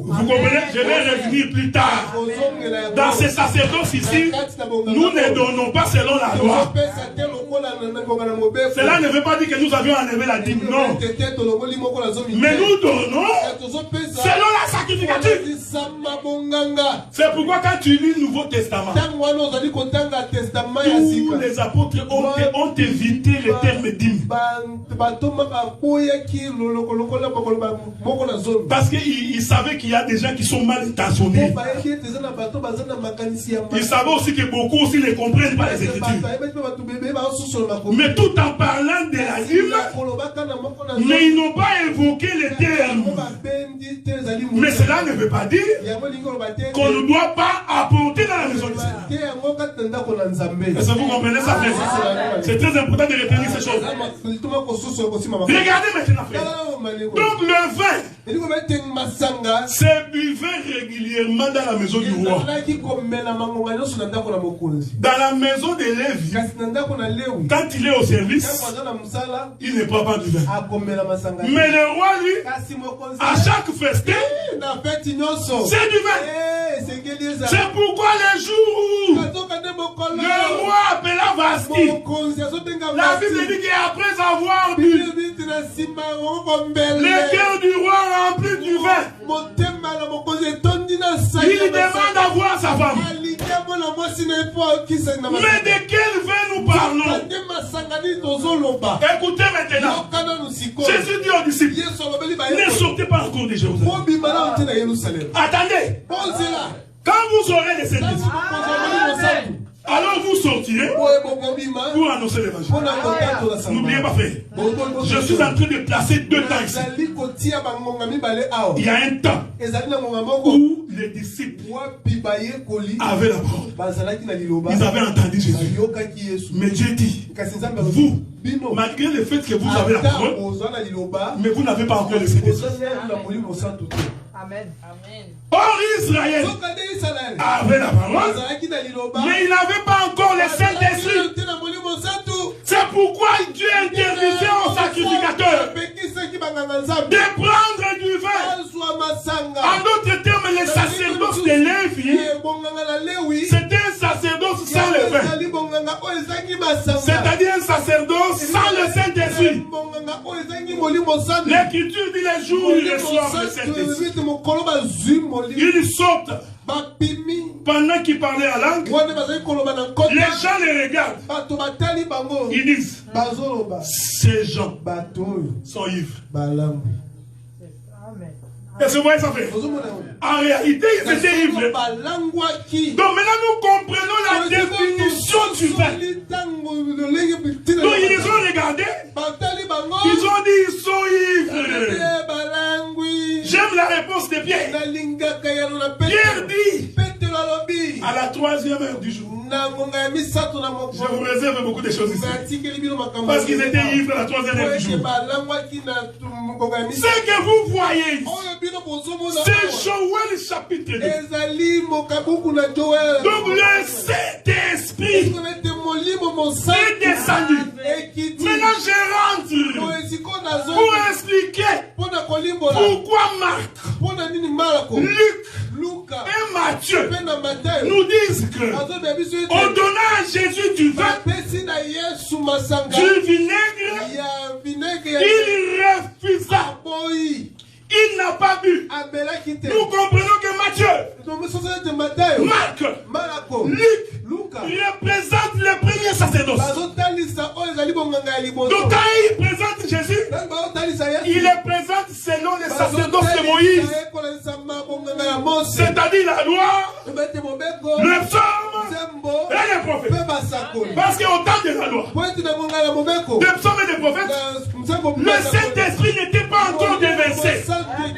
Vous comprenez? Je vais revenir plus tard. Dans ces sacerdoces ici, nous ne donnons pas selon la loi. Cela ne veut pas dire que nous avions enlevé la dîme, non. Mais nous donnons selon la sacrificature. C'est pourquoi quand tu lis le Nouveau Testament, tous les apôtres ont évité le terme dîme. Parce qu'ils savaient qu'il y a des gens qui sont mal intentionnés. Ils savaient aussi que beaucoup aussi ne comprennent pas les Écritures. Mais tout en parlant de la dîme, mais ils n'ont pas évoqué les termes. Mais cela ne veut pas dire qu'on ne doit pas apporter dans la maison de Dieu. Est-ce que vous comprenez ça, frère? C'est très important de retenir ces choses. Regardez maintenant, frère. Donc le vin, c'est buvait régulièrement dans la maison du roi. Dans la maison de Lévi, quand il est au service, il ne prend pas du vin. Mais le roi, lui, à chaque festin, c'est du vin. C'est pourquoi les jours où le roi appela Vasti, la Bible dit qu'après avoir bu, le cœur du roi rempli du vin, il demande à voir sa femme. Mais de quel vin nous parlons? Écoutez maintenant. Jésus dit aux disciples, ne sortez pas encore de Jérusalem. Attendez. Quand vous aurez les Saint-Esprit, Alors vous sortirez pour annoncer l'évangile. N'oubliez pas, frère. Je suis en train de placer 2 temps ici. Il y a un temps où les disciples avaient la parole. Ils avaient entendu Jésus. Mais Dieu dit, vous, malgré le fait que vous avez la parole, mais vous n'avez pas encore le Saint-Esprit. Amen. Or Israël avait la parole, mais il n'avait pas encore le Saint-Esprit. C'est pourquoi Dieu interdisait aux sacrificateurs de prendre du vin. En d'autres termes, le sacerdoce de Lévi, c'était un sacerdoce sans le vin. C'est-à-dire un sacerdoce sans le Saint-Esprit. L'Écriture dit les jours où ils reçoivent le Saint-Esprit, ils sautent. Pendant qu'ils parlaient à langue, les gens les regardent. Ils disent, ces gens sont ivres. Est-ce que vous voyez ça fait? En réalité, ils étaient ivres. Donc maintenant, nous comprenons la définition du vin. Donc ils ont regardé, ils ont dit, ils sont ivres. J'aime la réponse de Pierre. Pierre dit, à la 3e heure du jour. Je vous réserve beaucoup de choses ici. Parce qu'ils étaient ivres à la 3e heure du jour. Ce que vous voyez ici, c'est Joël chapitre 2. Donc le Saint-Esprit est descendu. Maintenant je rentre pour expliquer pourquoi Marc, Luc et Matthieu nous disent que on donna à Jésus du vin, du vinaigre, il refusa. Il n'a pas bu. Nous comprenons que Matthieu, Marc, Luc représente le premier sacerdoce. Donc quand il présente Jésus, il le présente selon les sacerdoces de Moïse. C'est-à-dire la loi, le psaume et les prophètes. Parce qu'au temps de la loi, des psaumes et des prophètes, le Saint-Esprit n'était pas encore déversé.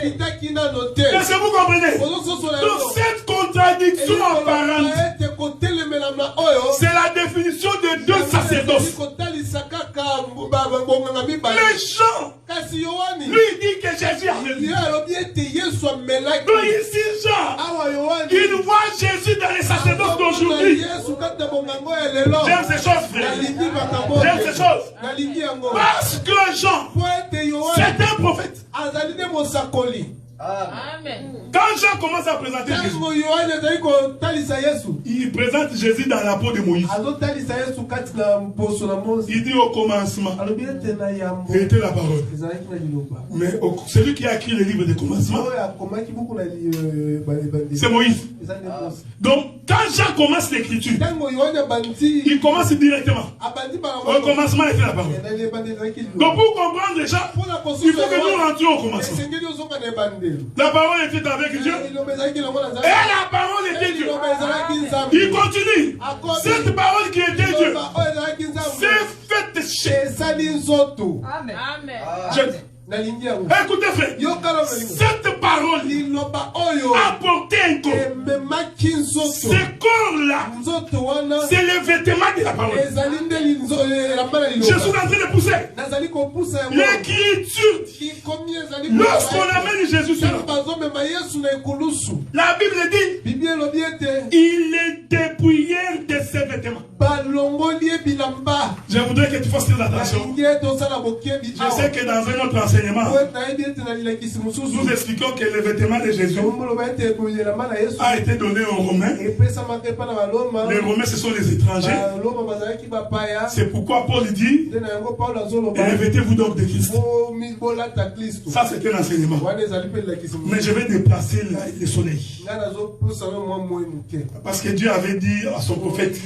Est-ce que vous comprenez? Donc cette contradiction apparente, c'est la définition de 2 sacerdoces. Les gens, lui dit que Jésus avait vu. Donc ici, Jean, il voit Jésus dans les sacerdoces d'aujourd'hui. J'aime ces choses, frère. J'aime ces choses. Parce que Jean, c'est un prophète. Amen. Quand Jean commence à présenter Jésus, il présente Jésus dans la peau de Moïse. Il dit au commencement était la parole. Mais celui qui a écrit le livre de commencement, c'est Moïse. Donc quand Jean commence l'écriture, il commence directement. Au commencement était la parole. Donc pour comprendre les gens, il faut que nous rentrions au commencement. La parole était avec Dieu. Et la parole était Dieu. Il continue. Cette parole qui était Dieu s'est faite chez. Amen. Écoutez, frère, cette parole a porté un corps. Ce corps-là, c'est le vêtement de la parole. Je suis en train de pousser. L'écriture dit, lorsqu'on amène Jésus sur la Bible dit, il est dépouillèrent de ses vêtements. Je voudrais que tu fasses très attention. Je sais que dans un autre enseignement, nous expliquons que le vêtement de Jésus a été donné aux Romains. Les Romains, ce sont les étrangers. C'est pourquoi Paul dit, revêtez-vous donc de Christ. Ça, c'est un enseignement. Mais je vais déplacer le soleil. Parce que Dieu avait dit à son prophète,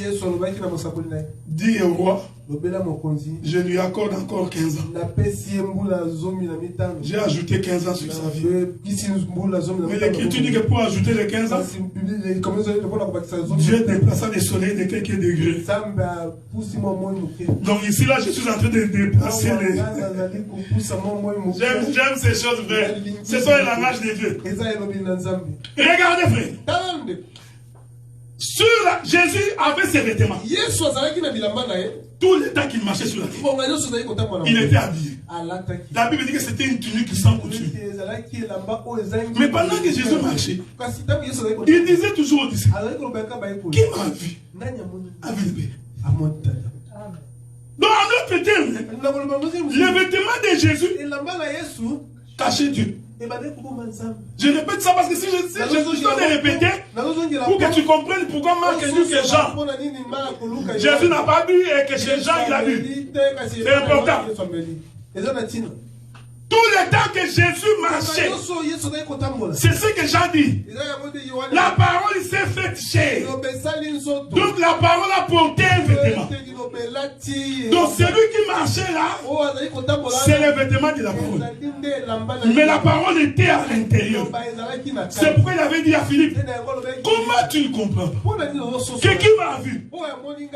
dit au roi, je lui accorde encore 15 ans. J'ai ajouté 15 ans sur sa vie. Mais l'Écriture dit que pour ajouter les 15 ans, Dieu déplaça les soleils de quelques degrés. Donc ici, là, je suis en train de déplacer les... J'aime ces choses vraies. Ce sont les langages de Dieu. Regardez, frère. Jésus avait ses vêtements. Tout le temps qu'il marchait sur la terre, il était habillé. La Bible dit que c'était une tunique sans couture. Mais pendant que Jésus marchait, il disait toujours aux disciples, qui m'a vu a vu le Père. Donc en d'autres termes, les vêtements de Jésus cachaient Dieu. Je répète ça parce que si je dois le répéter, pour que tu comprennes pourquoi Marc dit que Jean, Jésus n'a pas bu et que chez Jean il a bu. C'est important. Tout le temps que Jésus marchait, c'est ce que Jean dit. La parole s'est faite chair. Donc la parole a porté un vêtement. Donc celui qui marchait là, c'est le vêtement de la parole. Mais la parole était à l'intérieur. C'est pourquoi il avait dit à Philippe, comment tu ne comprends pas? Qui m'a vu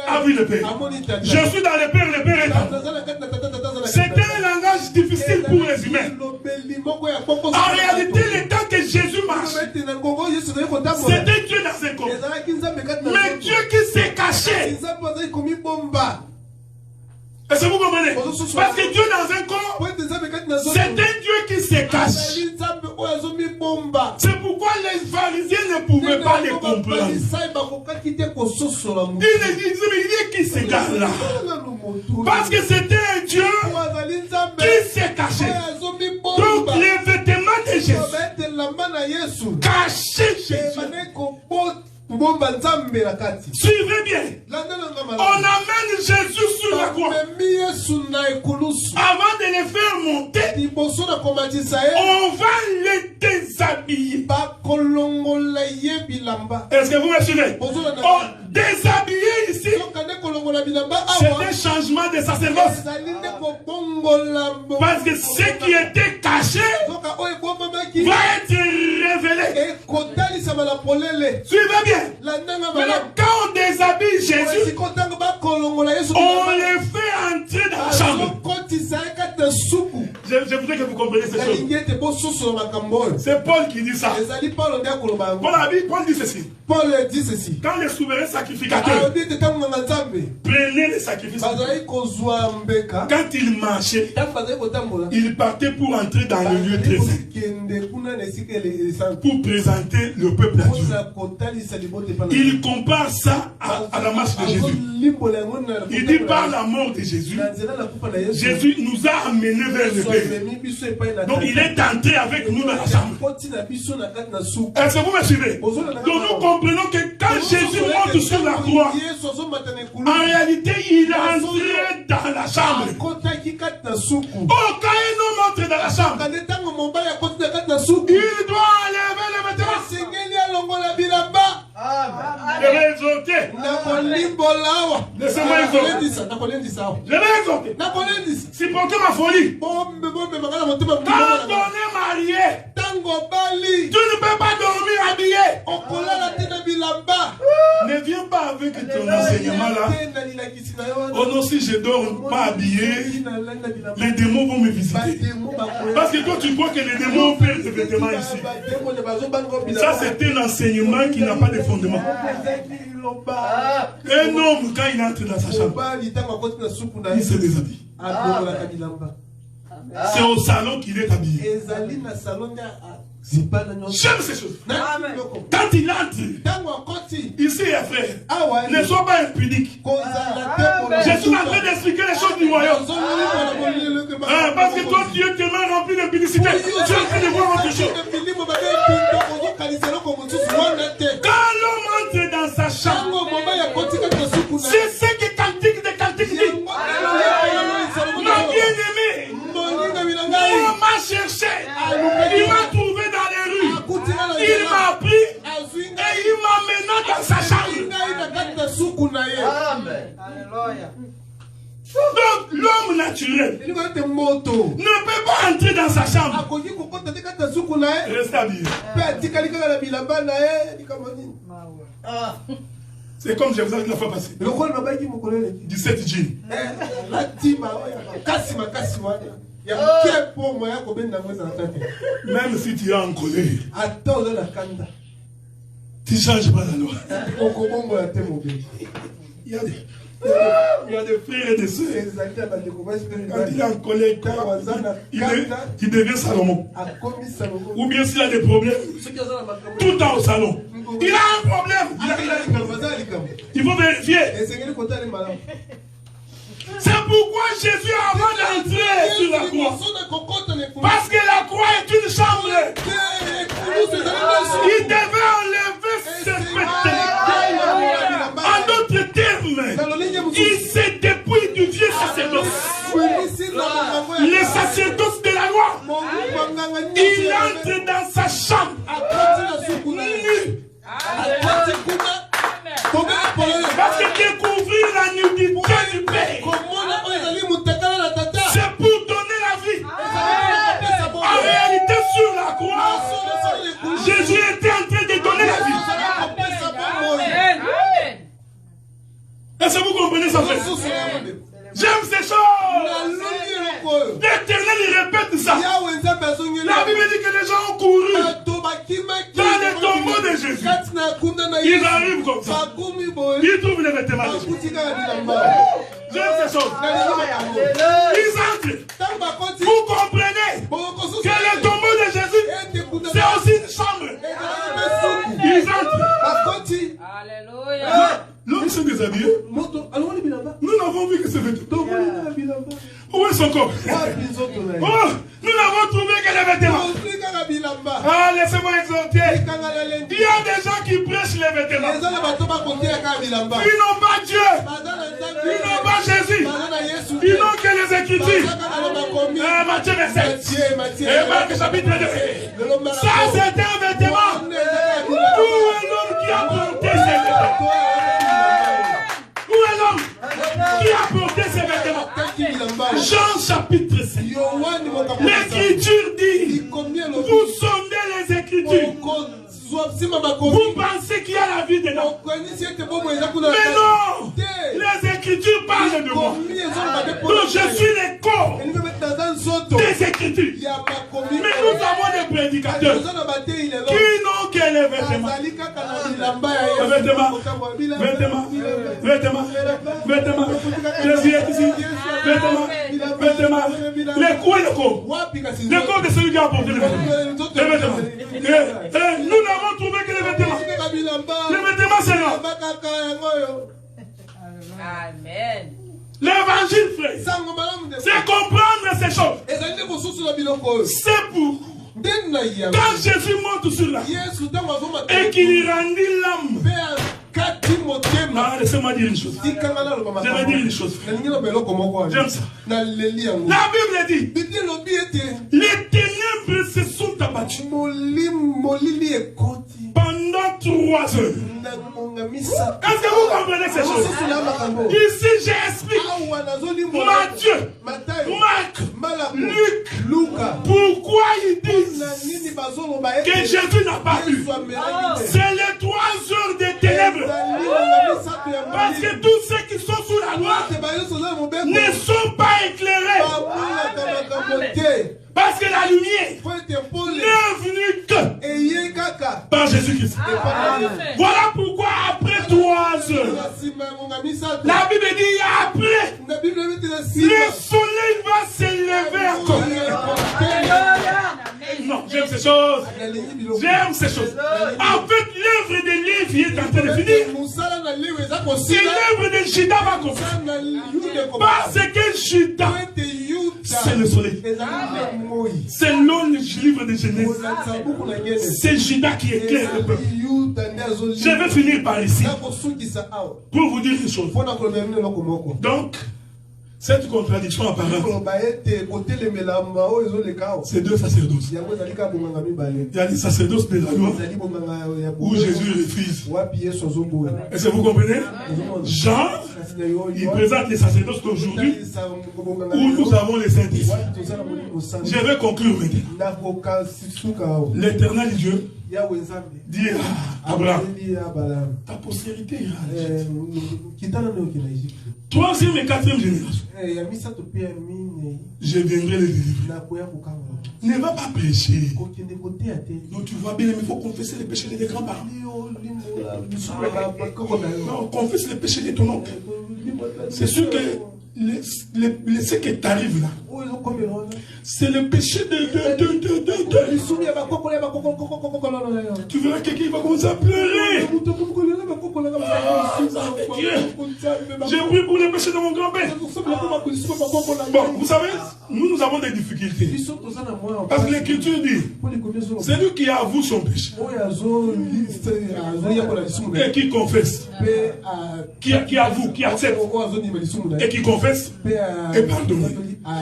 a vu le Père. Je suis dans le Père est dans. C'était un langage difficile pour les humains. En réalité, le temps que Jésus marchait, c'était Dieu dans un corps. Mais Dieu qui s'est caché. Est-ce que vous comprenez? Parce que Dieu dans un corps, c'est un Dieu qui se cache. C'est pourquoi les pharisiens ne pouvaient pas les comprendre. Ils disaient qui se cache là? Parce que c'était un Dieu qui s'est caché. Donc les vêtements de Jésus cachés Jésus. Suivez bien. On amène Jésus sur la croix. Avant de le faire monter, on va le déshabiller. Est-ce que vous me suivez? On déshabiller ici, c'est un changement de sacerdoce. Parce que ce qui était caché va être révélé. Suivez bien. Maintenant, quand on déshabille Jésus, on le fait entrer dans la chambre. Je voudrais que vous compreniez ces choses. C'est Paul qui dit ça. Paul dit ceci. Quand les souverains sacrificateurs prenaient les sacrifices, quand ils marchaient, ils partaient pour entrer dans le lieu très saint, pour présenter le peuple à Dieu. Il compare ça à la marche de Jésus. Il dit par la mort de Jésus, Jésus nous a amenés vers le Père. Donc il est entré avec nous dans la chambre. Est-ce que vous me suivez? Donc nous comprenons que quand Jésus monte sur la croix, en réalité il est entré dans la chambre. Oh, quand un homme entre dans la chambre, il doit enlever le vêtement. Je vais exhorter. Laissez-moi exhorter. Je vais exhorter. Supportez ma folie. Quand on est marié, tu ne peux pas dormir habillé. Ne viens pas avec ton enseignement là. Oh non, si je dors pas habillé, les démons vont me visiter. Parce que toi tu crois que les démons perdent des vêtements ici. Ça c'est un enseignement qui n'a pas de fondement. Un homme quand il entre dans sa chambre, il se déshabille. C'est au salon qu'il est habillé. J'aime ces choses. Quand il entre, ici frère, ne sois pas impudique. Je suis en train d'expliquer les choses du royaume. Parce que toi tu es tellement rempli de publicité. Tu es en train de voir autre chose. Quand l'homme entre dans sa chambre, c'est ce que Cantique de Cantique dit. Ma bien-aimée, il m'a cherché, il m'a trouvé dans les rues, il m'a pris et il m'a mené dans sa chambre. Donc l'homme naturel ne peut pas entrer dans sa chambre. Reste habillé. C'est comme je vous ai dit la fois passée. 17 jeans. Même si tu es en colère, tu ne changes pas la loi. Il y a des frères et des sœurs. Quand il est en colère, il devient Salomon. Ou bien s'il a des problèmes, tout le temps au salon. Il a un problème. Il faut vérifier. C'est pourquoi Jésus, avant d'entrer sur la croix, parce que la croix est une chambre, il devait enlever ses vêtements. En d'autres termes, il s'est dépouillé du vieux sacerdoce. Le sacerdoce de la loi. Il entre dans sa chambre nu. Parce que découvrir la nudité du Père, c'est pour donner la vie. En réalité, sur la croix, Jésus était en train de donner la vie. Est-ce que vous comprenez ça, frère? J'aime ces choses. L'Éternel, il répète ça. La Bible dit que les gens ont couru dans les tombeaux de Jésus. Ils arrivent comme ça. Ils trouvent les vêtements de Jésus. J'aime ces choses. Ils entrent. Vous comprenez que le tombeau de Jésus, c'est aussi une chambre. Ils entrent. Alléluia. L'homme s'est déshabillé. Nous n'avons vu que ce vêtement. Où est son corps? Oh, nous n'avons trouvé que les vêtements. Ah, laissez-moi exhorter. Il y a des gens qui prêchent les vêtements. Ils n'ont pas Dieu. Ils n'ont pas Jésus. Ils n'ont que les Écritures. Matthieu 27. Et Marc chapitre 2. Ça, c'est un vêtement pour un homme qui a porté ses vêtements. Où est l'homme qui a porté ses vêtements? Jean chapitre 5. L'Écriture dit, vous sondez les Écritures. Vous pensez qu'il y a la vie dedans. Mais non, les Écritures parlent de moi. Donc je suis le corps des Écritures. Mais nous avons des prédicateurs qui n'ont que les vêtements. Vêtements. Jésus est ici. Vêtements. Les coups et le corps. Le corps de celui qui a apporté les vêtements. Nous n'avons trouvé que les vêtements. Les vêtements, c'est là. Amen. L'évangile, frère, c'est comprendre ces choses. C'est pour quand Jésus monte sur la croix et qu'il rendit l'âme. Ah, laissez-moi dire une chose. Je vais dire une chose. J'aime ça. La Bible dit, les ténèbres se sont abattues pendant 3 heures. Est-ce que vous comprenez ces choses? Ici, j'explique Matthieu, Marc, Luc, pourquoi ils disent que Jésus n'a pas vu. C'est les 3 heures de ténèbres. Parce que tous ceux qui sont sous la loi ne sont pas éclairés. Parce que la lumière n'est venue que par Jésus-Christ. Voilà pourquoi après 3 heures, la Bible dit après, le soleil va s'élever encore. Non, j'aime ces choses. J'aime ces choses. En fait, l'œuvre de Lévi est en train de finir. Et l'œuvre de Judas va commencer. Parce que Judas, c'est le soleil. C'est le livre de Genèse. C'est Judas qui éclaire le peuple. Je vais finir par ici. Pour vous dire une chose. Donc, Cette contradiction apparente, c'est deux sacerdoces. Il y a des sacerdoces de la loi où Jésus refuse. Est-ce que vous comprenez? Jean, il présente les sacerdoces d'aujourd'hui où nous avons les saints. Je vais conclure maintenant. L'Éternel Dieu dit à Abraham, ta postérité ira. Troisième et quatrième génération, je viendrai les délivrer. Ne va pas prêcher. Donc tu vois bien, il faut confesser les péchés des grands-parents. Non, confesse les péchés de ton oncle. C'est sûr que ce qui t'arrive là, c'est le péché de. Tu verras quelqu'un qui va commencer à pleurer. J'ai pris pour les péchés de mon grand-père. Bon, vous savez, nous avons des difficultés. Parce que l'Écriture dit, c'est lui qui avoue son péché. Et qui confesse. Qui avoue, qui accepte. Et qui confesse. Et pardonne.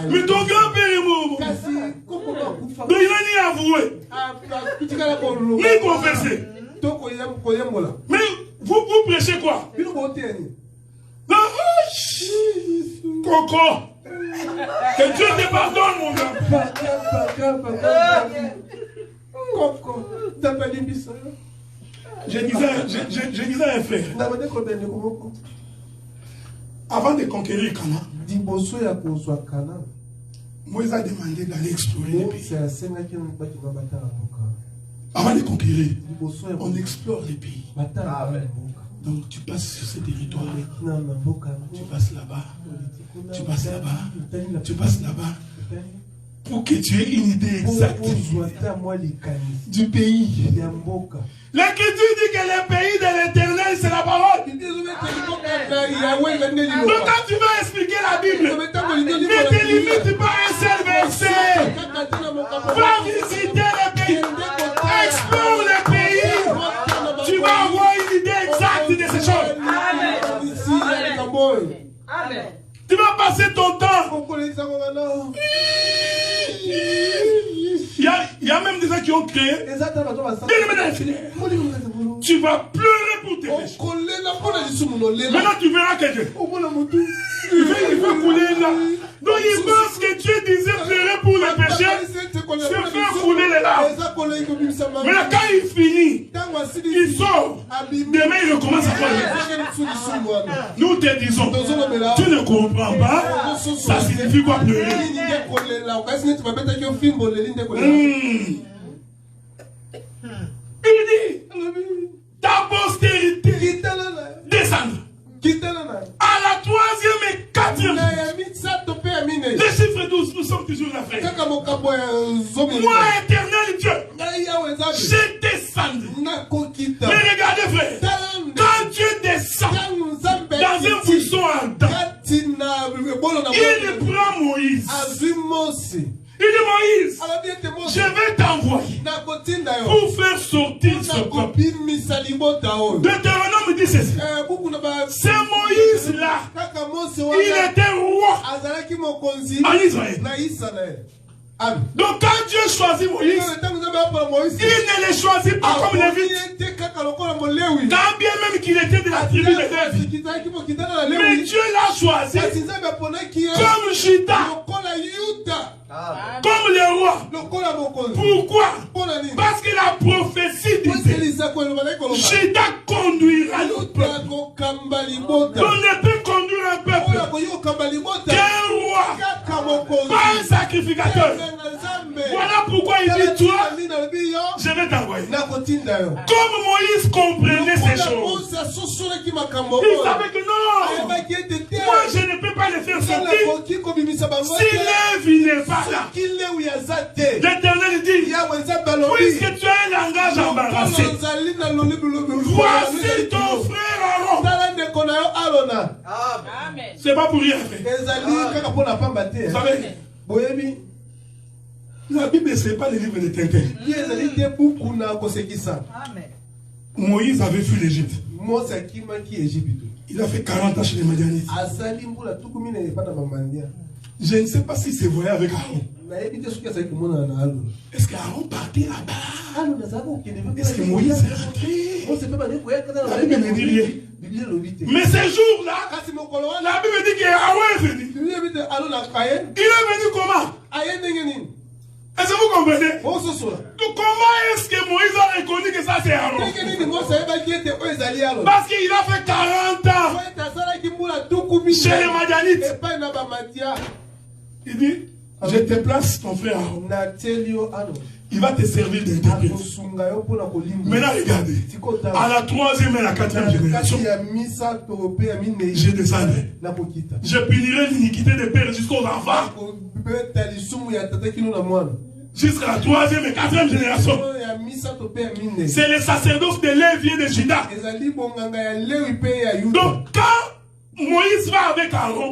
Mais ton grand-père est mort. Donc il a ni avoué. Ni confessé. Mais vous prêchez quoi? Non. Coco. Que Dieu te pardonne, mon gars. Coco. Je disais à un frère. Avant de conquérir Canaan, Moïse a demandé d'aller explorer les pays. Avant de conquérir, on explore les pays. Donc tu passes sur ce territoire, tu passes là-bas, tu passes là-bas, tu passes là-bas, pour que tu aies une idée exacte du pays. L'Écriture dit que le pays de l'Éternel, c'est la parole. Donc quand tu vas expliquer la Bible, ne te limite pas à un seul verset. Va visiter les pays, explore les pays. Tu vas avoir une idée exacte de ces choses. Amen. Tu vas passer ton temps. Il y a même des gens qui ont créé. Tu vas pleurer pour tes péchés. Maintenant tu verras quelqu'un. Il veut couler là. Donc il pense que Dieu disait pleurer pour les péchés. Se faire couler les larmes. Maintenant quand il finit, il sort. Demain il recommence à pleurer. Nous te disons, tu ne comprends pas. Ça signifie quoi pleurer? Il dit, ta postérité descendre à la troisième et quatrième. Les chiffres 12, nous sommes toujours là, frère. Moi, éternel Dieu, je descends. Mais regardez, frère, quand Dieu descend dans un buisson ardent, il prend Moïse. Il dit Moïse, je vais t'envoyer pour faire sortir ce peuple. Deutéronome dit ceci. C'est Moïse là. Il était roi en Israël. Donc quand Dieu choisit Moïse, il ne le choisit pas comme Lévi. Quand bien même qu'il était de la tribu de Lévi. Mais Dieu l'a choisi comme Juda. Comme le roi. Pourquoi? Parce que la prophétie disait Juda conduira le peuple. On ne peut conduire un peuple qu'un roi, pas un sacrificateur. Voilà pourquoi il dit toi, je vais t'envoyer. Comme Moïse comprenait ces choses, il savait que non, moi je ne peux pas les faire sortir si Lévi n'est pas là. L'Éternel dit, puisque tu as un langage embarrassé, voici ton frère Aaron. C'est pas pour rien. Vous savez, la Bible, ce n'est pas le livre de Tintin. Moïse avait fui l'Égypte. Il a fait 40 ans chez les Madianites. Je ne sais pas si c'est vrai avec Aaron. Est-ce qu'Aaron partait là-bas? Est-ce que Moïse est rentré? La Bible ne dit rien. Mais ces jours-là, la Bible dit qu'Aaron est venu. Il est venu comment? Est-ce que vous comprenez? Donc comment est-ce que Moïse a reconnu que ça c'est Aaron? Parce qu'il a fait 40 ans chez les Madianites. Il dit, je te place ton frère Aaron. Il va te servir d'interprète. Maintenant regardez, à la 3e et la 4e génération, je descendrai. Je punirai l'iniquité des pères jusqu'aux enfants. Jusqu'à la 3e et 4e génération. C'est le sacerdoce de Lévi et de Juda. Donc quand Moïse va avec Aaron,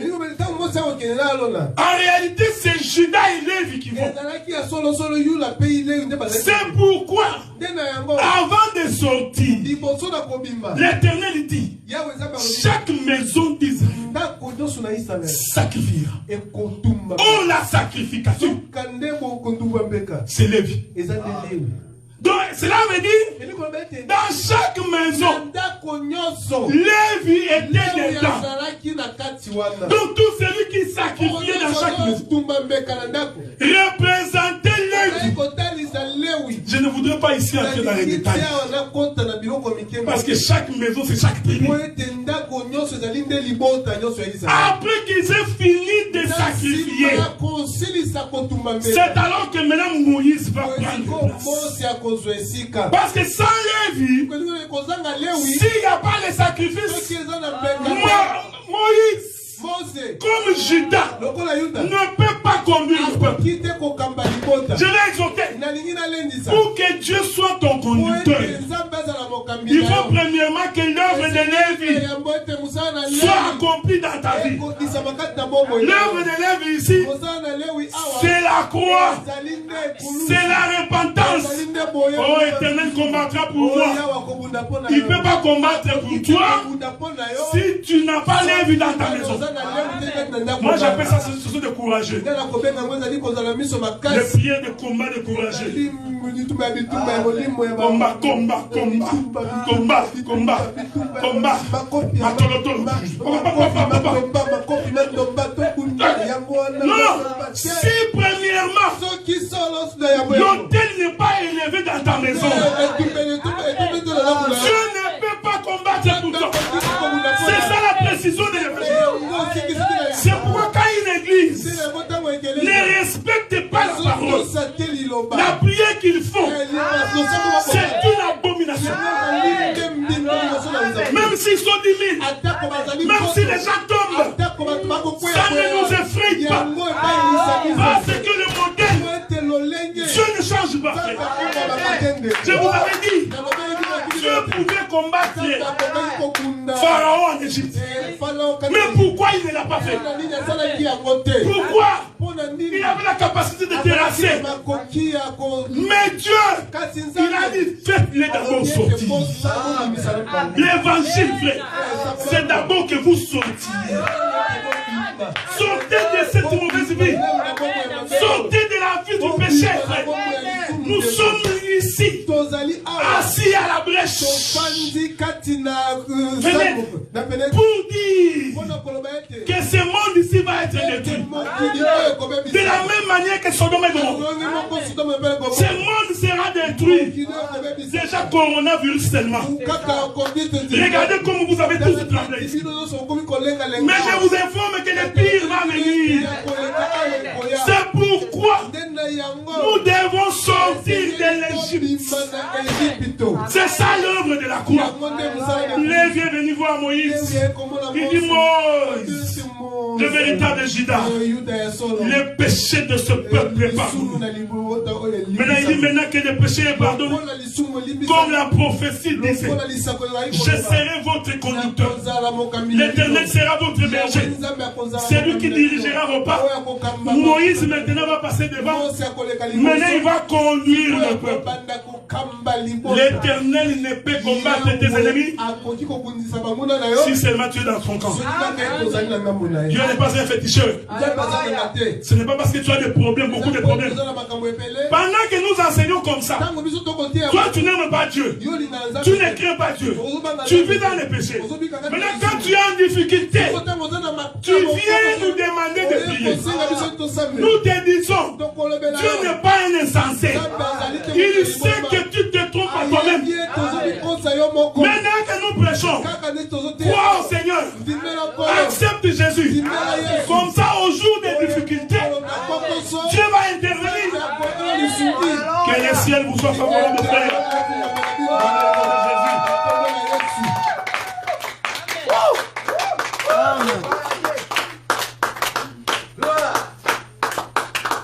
en réalité c'est Juda et Lévi qui vont. C'est pourquoi avant de sortir, l'Éternel dit, chaque maison d'Israël sacrifiera. Oh, la sacrification, c'est Lévi. Donc cela veut dire, dans chaque maison, Lévi était dedans. Donc tout celui qui sacrifiait dans chaque maison représentait Lévi. Je ne voudrais pas ici entrer dans les détails. Parce que chaque maison, c'est chaque tribu. Après qu'ils aient fini de sacrifier, c'est alors que maintenant Moïse va prendre place. Parce que sans Lévi, s'il n'y a pas les sacrifices, Moïse, comme Judas, ne peut pas conduire le peuple. Je l'ai exhorté pour que Dieu soit ton conducteur. Il faut premièrement que l'œuvre de Lévi soit accomplie dans ta vie. L'œuvre de Lévi ici, c'est la croix, c'est la repentance. Oh, Éternel combattra pour moi. Il ne peut pas combattre pour toi si tu n'as pas Lévi dans ta maison. Moi j'appelle ça ce sont des courageux. Les prières de combat de courageux. Combat, combat, combat, combat, combat, non, si premièrement l'autel n'est pas élevé dans ta maison, Dieu ne peut pas combattre pour toi. C'est ça la précision de l'évangile. C'est pourquoi quand une église ne respecte pas la parole, la prière qu'ils font, c'est une abomination. Même s'ils sont 10 000, même si les gens tombent, ça ne nous effraie pas. Parce que le modèle, Dieu ne change pas. Je vous avais dit, Dieu pouvait combattre Pharaon en Égypte. Mais pourquoi il ne l'a pas fait? Pourquoi? Il avait la capacité de terrasser. Mais Dieu, il a dit, faites-les d'abord sortir. L'évangile, frère, c'est d'abord que vous sortiez. Sortez de cette mauvaise vie. Sortez de la vie du péché, frère. Nous sommes ici, assis à la brèche. Venez pour dire que ce monde ici va être détruit. De la même manière que Sodome et Gomorrhe. Ce monde sera détruit. Déjà coronavirus seulement. Regardez comme vous avez tous tremblé. Mais je vous informe que le pire va venir. C'est pourquoi nous devons sortir de l'Égypte. C'est ça l'œuvre de la croix. Lévi est venu voir Moïse. Il dit, Moïse, le véritable Judas, le péché de ce peuple est pardonné. Maintenant il dit, maintenant que le péché est pardonné, comme la prophétie disait, je serai votre conducteur. L'Éternel sera votre berger. C'est lui qui dirigera vos pas. Moïse maintenant va passer devant. Maintenant il va conduire le peuple. L'Éternel ne peut combattre tes ennemis si seulement tu es dans son camp. Dieu n'est pas un féticheur. Ce n'est pas parce que tu as des problèmes, beaucoup de problèmes. Pendant que nous enseignons comme ça, toi tu n'aimes pas Dieu. Tu ne crains pas Dieu. Tu vis dans les péchés. Maintenant quand tu es en difficulté, tu viens nous demander de prier. Nous te disons, Dieu n'est pas un insensé. Il sait que tu te trompes à toi-même. Maintenant que nous prêchons, crois au Seigneur. Accepte Jésus. Comme ça, au jour des difficultés, Dieu va intervenir. Que le ciel vous soit favorable, frère.